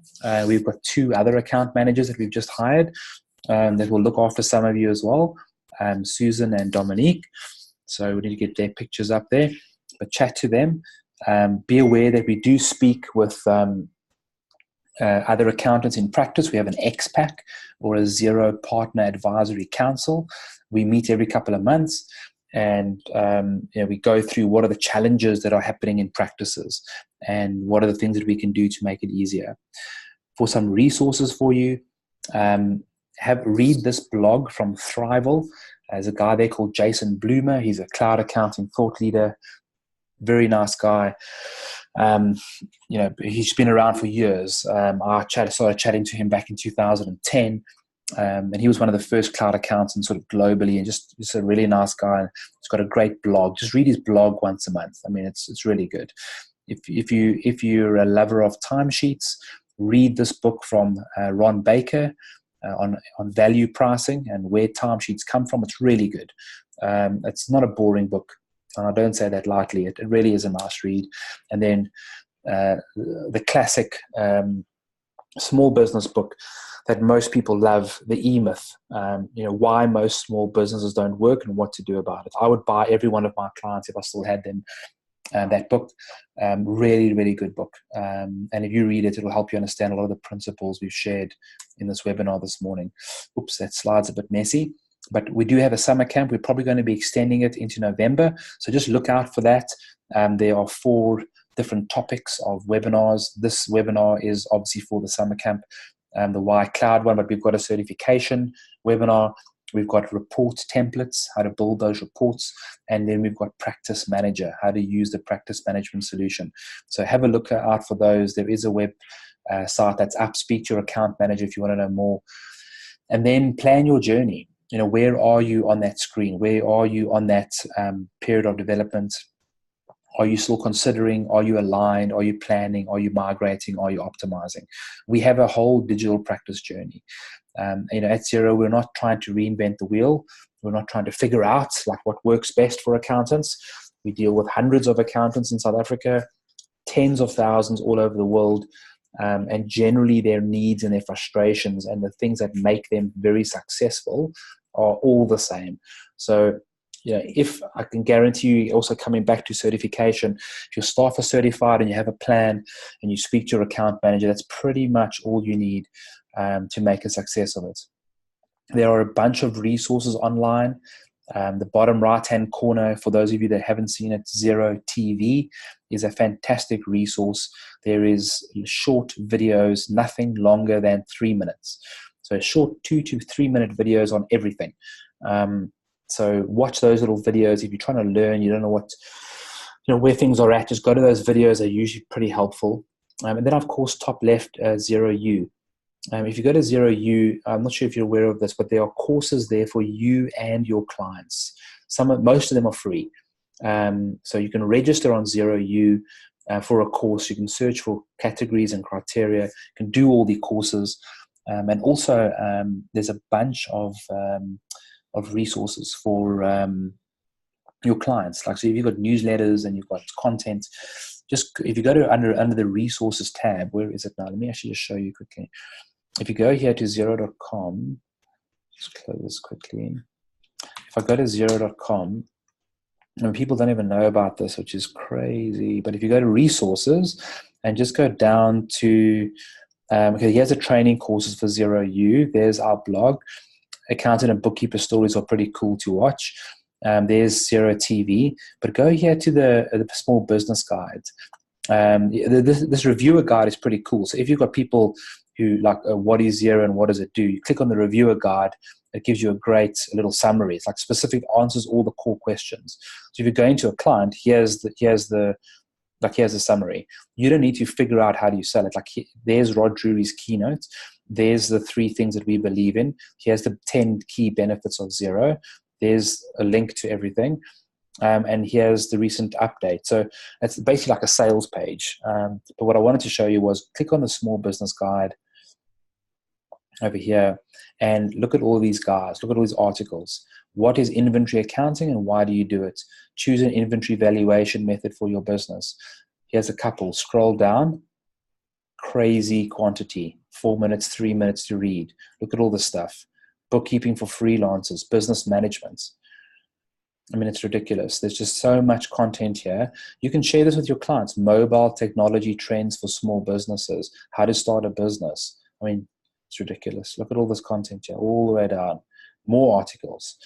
We've got 2 other account managers that we've just hired that will look after some of you as well, Susan and Dominique. So we need to get their pictures up there, but chat to them. Be aware that we do speak with other accountants in practice. We have an XPAC, or a Xero Partner Advisory Council. We meet every couple of months, and we go through what are the challenges that are happening in practices and what are the things that we can do to make it easier. For some resources for you, read this blog from Thrival. There's a guy there called Jason Bloomer. He's a cloud accounting thought leader, very nice guy. He's been around for years. I started chatting to him back in 2010. And he was one of the first cloud accountants sort of globally, and just a really nice guy. He's got a great blog. Just read his blog once a month. I mean, it's really good. If you're a lover of timesheets, read this book from Ron Baker on value pricing and where timesheets come from. It's really good. It's not a boring book, and I don't say that lightly. It really is a nice read. And then the classic small business book that most people love, The E-Myth, why most small businesses don't work and what to do about it. I would buy every one of my clients if I still had them that book. Really, really good book. And if you read it, it'll help you understand a lot of the principles we've shared in this webinar this morning. Oops, that slide's a bit messy. But we do have a summer camp. We're probably going to be extending it into November. So just look out for that. There are 4 different topics of webinars. This webinar is obviously for the summer camp, the Why Cloud one, but we've got a certification webinar. We've got report templates, how to build those reports, and then we've got Practice Manager, how to use the practice management solution. So have a look out for those. There is a web site that's up. Speak to your account manager if you want to know more. And then plan your journey. Where are you on that screen? Where are you on that period of development? Are you still considering? Are you aligned? Are you planning? Are you migrating? Are you optimizing? We have a whole digital practice journey. At Xero, we're not trying to reinvent the wheel. We're not trying to figure out like what works best for accountants. We deal with hundreds of accountants in South Africa, tens of thousands all over the world, and generally their needs and their frustrations and the things that make them very successful are all the same. So, if I can guarantee you, also coming back to certification, if your staff are certified and you have a plan and you speak to your account manager, that's pretty much all you need to make a success of it. There are a bunch of resources online. The bottom right-hand corner, for those of you that haven't seen it, Xero TV is a fantastic resource. There is short videos, nothing longer than 3 minutes. So short 2 to 3 minute videos on everything. So watch those little videos. If you're trying to learn, you don't know where things are at, just go to those videos. They're usually pretty helpful. And then, of course, top left, Xero U. If you go to Xero U, I'm not sure if you're aware of this, but there are courses there for you and your clients. Most of them are free. So you can register on Xero U for a course. You can search for categories and criteria. You can do all the courses. And also, there's a bunch of resources for your clients. Like, so if you've got newsletters and you've got content, just if you go to under the resources tab, where is it now? Let me actually just show you quickly. If you go here to Xero.com, just close this quickly. If I go to Xero.com, and people don't even know about this, which is crazy. But if you go to resources and just go down to, okay, here's the training courses for Xero U. There's our blog. Accountant and bookkeeper stories are pretty cool to watch. There's Xero TV. But go here to the small business guide. This reviewer guide is pretty cool. So if you've got people who like, what is Xero and what does it do? You click on the reviewer guide. It gives you a great little summary. It's like specific answers all the core questions. So if you're going to a client, here's the summary. You don't need to figure out how do you sell it. Like, there's Rod Drury's keynote. There's the 3 things that we believe in. Here's the 10 key benefits of Xero. There's a link to everything. And here's the recent update. So it's basically like a sales page. But what I wanted to show you was click on the small business guide over here and look at all these guys. Look at all these articles. What is inventory accounting and why do you do it? Choose an inventory valuation method for your business. Here's a couple. Scroll down. Crazy quantity. 4 minutes, 3 minutes to read. Look at all this stuff. Bookkeeping for freelancers, business management. I mean, it's ridiculous. There's just so much content here. You can share this with your clients. Mobile technology trends for small businesses. How to start a business. I mean, it's ridiculous. Look at all this content here, all the way down. More articles.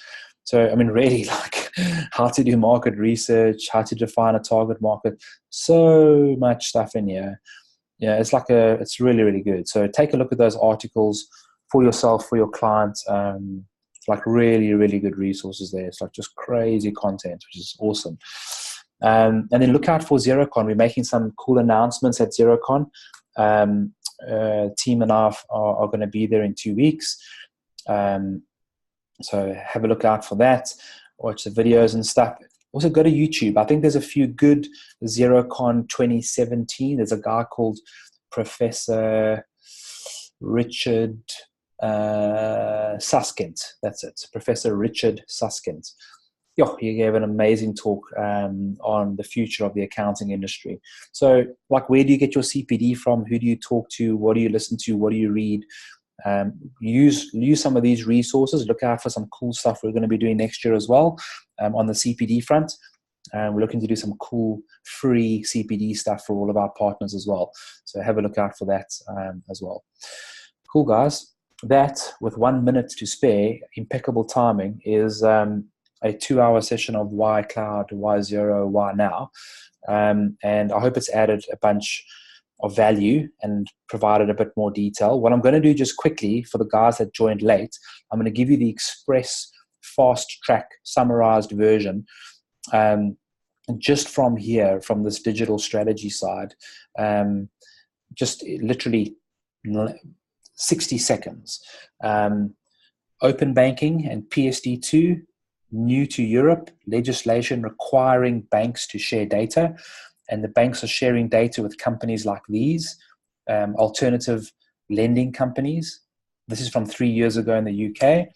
So, I mean, really, like how to do market research, how to define a target market. So much stuff in here. Yeah, it's really, really good. So take a look at those articles for yourself, for your clients. It's like really, really good resources there. It's like just crazy content, which is awesome. And then look out for XeroCon. We're making some cool announcements at XeroCon. Team and I are going to be there in 2 weeks. So have a look out for that. Watch the videos and stuff. Also go to YouTube. I think there's a few good XeroCon 2017. There's a guy called Professor Richard Suskind. That's it. Professor Richard Suskind. Yeah, he gave an amazing talk on the future of the accounting industry. So, like, where do you get your CPD from? Who do you talk to? What do you listen to? What do you read? Use some of these resources. Look out for some cool stuff we're going to be doing next year as well on the CPD front. We're looking to do some cool free CPD stuff for all of our partners as well. So have a look out for that as well. Cool, guys. That, with 1 minute to spare, impeccable timing, is a 2-hour session of why cloud, why Xero, why now. And I hope it's added a bunch of value and provided a bit more detail. What I'm going to do just quickly for the guys that joined late, I'm going to give you the express fast track summarized version just from here, from this digital strategy side. Just literally 60 seconds. Open banking and PSD2, new to Europe, legislation requiring banks to share data. And the banks are sharing data with companies like these, alternative lending companies. This is from 3 years ago in the UK.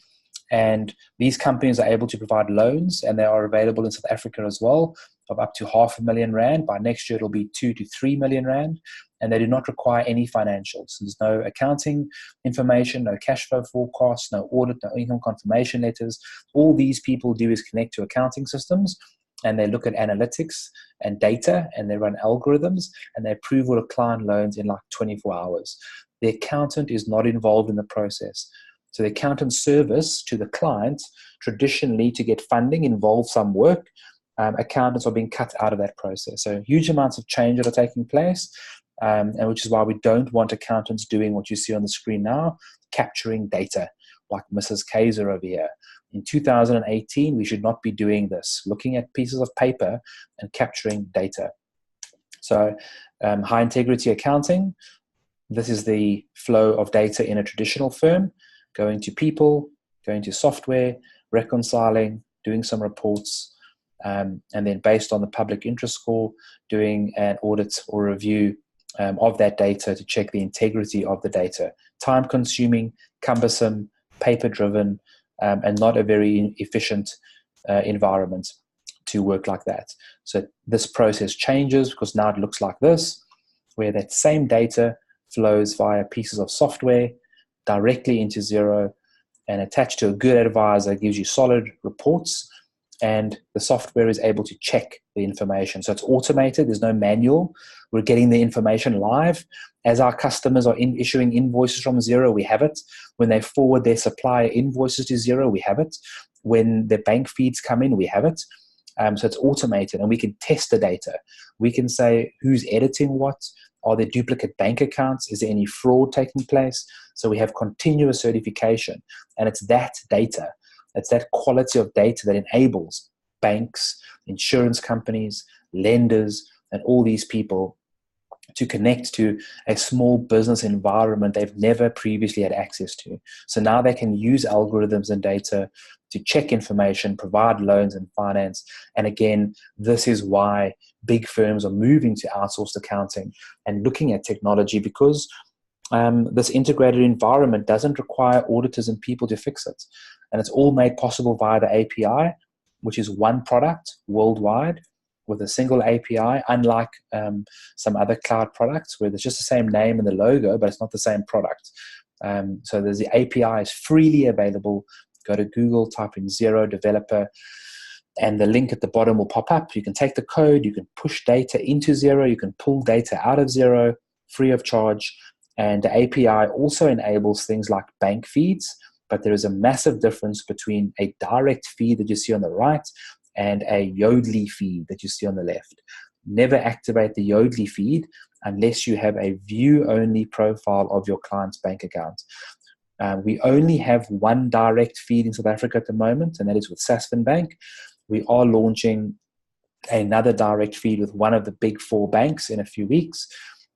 And these companies are able to provide loans, and they are available in South Africa as well. of up to R500,000. By next year, it'll be 2 to 3 million rand. And they do not require any financials. There's no accounting information, no cash flow forecasts, no audit, no income confirmation letters. All these people do is connect to accounting systems, and they look at analytics and data, and they run algorithms, and they approve all the client loans in like 24 hours. The accountant is not involved in the process. So the accountant's service to the client, traditionally to get funding, involves some work. Accountants are being cut out of that process. So huge amounts of change that are taking place. And which is why we don't want accountants doing what you see on the screen now, capturing data, like Mrs. Kaiser over here. In 2018, we should not be doing this, looking at pieces of paper and capturing data. So high integrity accounting, this is the flow of data in a traditional firm, going to people, going to software, reconciling, doing some reports, and then based on the public interest score, doing an audit or review of that data to check the integrity of the data. Time-consuming, cumbersome, paper-driven, and not a very efficient environment to work like that. So this process changes because now it looks like this, where that same data flows via pieces of software directly into Xero, and attached to a good advisor gives you solid reports, and the software is able to check the information. So it's automated. There's no manual. We're getting the information live. As our customers are issuing invoices from Xero, we have it. When they forward their supplier invoices to Xero, we have it. When the bank feeds come in, we have it. So it's automated, and we can test the data. We can say who's editing what. Are there duplicate bank accounts? Is there any fraud taking place? So we have continuous certification, and it's that data. It's that quality of data that enables banks, insurance companies, lenders, and all these people to connect to a small business environment they've never previously had access to. So now they can use algorithms and data to check information, provide loans and finance. And again, this is why big firms are moving to outsourced accounting and looking at technology, because this integrated environment doesn't require auditors and people to fix it. And it's all made possible via the API, which is one product worldwide with a single API, unlike some other cloud products where there's just the same name and the logo, but it's not the same product. So there's the API is freely available. Go to Google, type in Xero developer, and the link at the bottom will pop up. You can take the code, you can push data into Xero, you can pull data out of Xero free of charge. And the API also enables things like bank feeds, but there is a massive difference between a direct feed that you see on the right and a Yodlee feed that you see on the left. Never activate the Yodlee feed unless you have a view-only profile of your client's bank account. We only have one direct feed in South Africa at the moment, and that is with Sasfin Bank. We are launching another direct feed with one of the big four banks in a few weeks.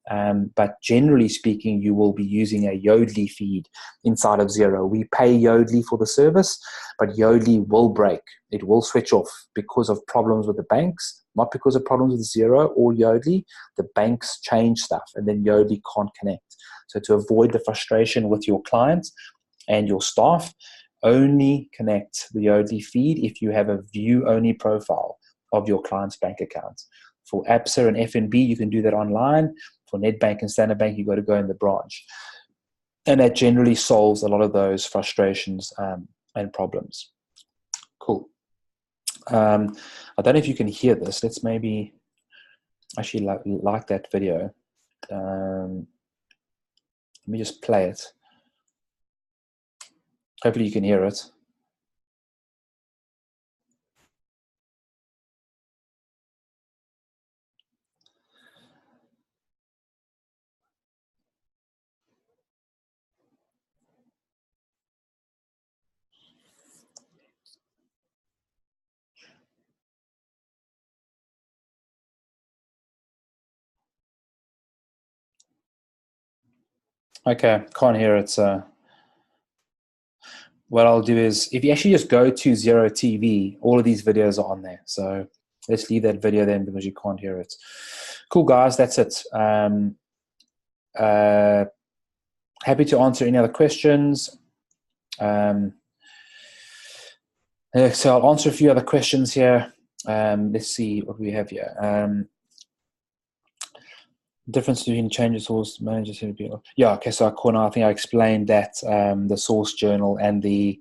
But generally speaking, you will be using a Yodlee feed inside of Xero. We pay Yodlee for the service, but Yodlee will break. It will switch off because of problems with the banks, not because of problems with Xero or Yodlee. The banks change stuff, and then Yodlee can't connect. So to avoid the frustration with your clients and your staff, only connect the Yodlee feed if you have a view-only profile of your client's bank account. For ABSA and FNB, you can do that online. For Nedbank and Standard Bank, you've got to go in the branch. And that generally solves a lot of those frustrations and problems. Cool. I don't know if you can hear this. Let's maybe actually like that video. Let me just play it. Hopefully you can hear it. Okay, can't hear it. So what I'll do is, if you actually just go to Xero TV, all of these videos are on there. So let's leave that video then because you can't hear it. Cool, guys, that's it. Happy to answer any other questions. So I'll answer a few other questions here. Let's see what we have here. Difference between change of source managers. Yeah, okay. So I think I explained that the source journal and the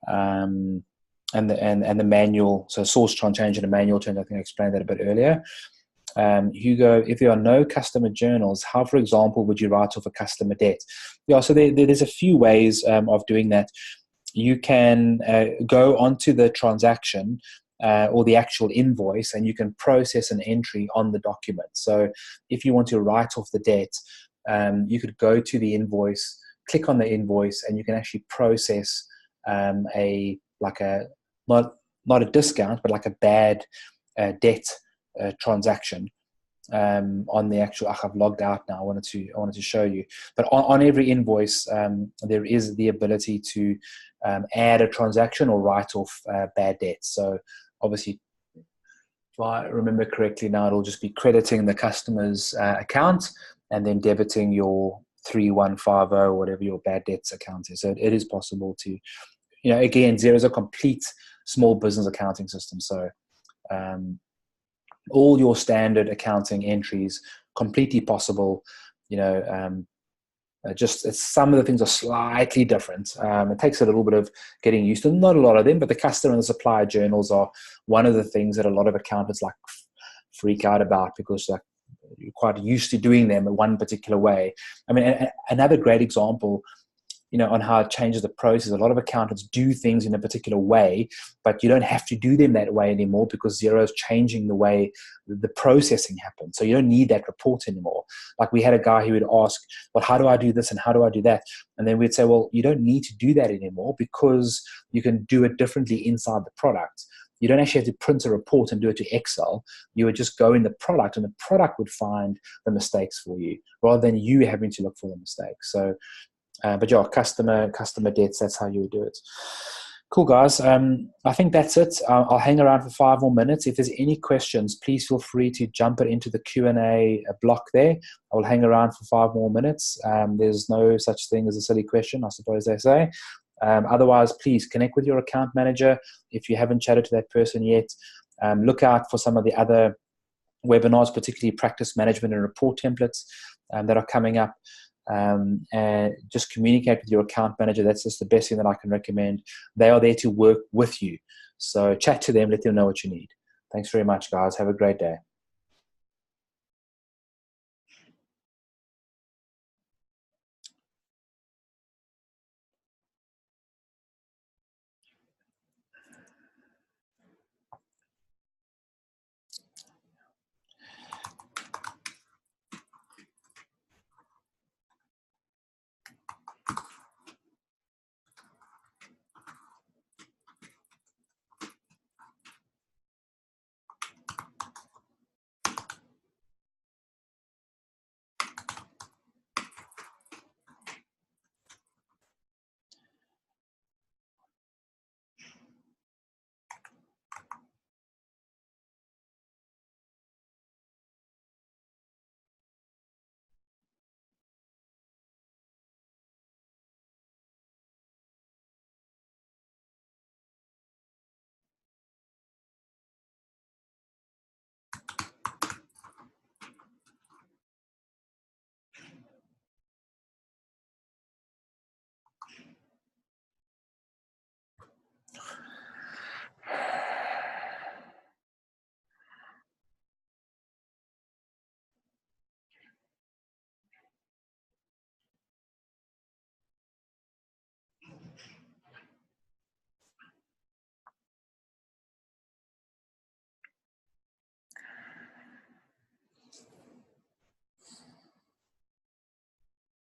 and the manual. So source change and a manual change. I think I explained that a bit earlier. Hugo, if there are no customer journals, how, for example, would you write off a customer debt? Yeah, so there's a few ways of doing that. You can go onto the transaction or the actual invoice, and you can process an entry on the document. So if you want to write off the debt, you could go to the invoice, click on the invoice, and you can actually process not a discount, but like a bad debt transaction on the actual. I've logged out now. I wanted to show you, but on every invoice there is the ability to add a transaction or write off bad debts. So obviously, if I remember correctly now, it'll just be crediting the customer's account and then debiting your 3150 or whatever your bad debts account is. So it is possible to, again, Xero is a complete small business accounting system. So all your standard accounting entries completely possible. Just some of the things are slightly different. It takes a little bit of getting used to. Not a lot of them, but the customer and the supplier journals are one of the things that a lot of accountants freak out about, because you're quite used to doing them in one particular way. I mean, another great example, on how it changes the process. A lot of accountants do things in a particular way, but you don't have to do them that way anymore because Xero is changing the way the processing happens. So you don't need that report anymore. Like, we had a guy who would ask, well, how do I do this and how do I do that? And then we'd say, well, you don't need to do that anymore because you can do it differently inside the product. You don't actually have to print a report and do it to Excel. You would just go in the product and the product would find the mistakes for you rather than you having to look for the mistakes. So, but yeah, customer debts, that's how you would do it. Cool, guys. I think that's it. I'll hang around for 5 more minutes. If there's any questions, please feel free to jump it into the Q&A block there. I will hang around for 5 more minutes. There's no such thing as a silly question, I suppose they say. Otherwise, please connect with your account manager. If you haven't chatted to that person yet, look out for some of the other webinars, particularly practice management and report templates that are coming up. And just communicate with your account manager. That's just the best thing that I can recommend. They are there to work with you. So chat to them, let them know what you need. Thanks very much, guys. Have a great day.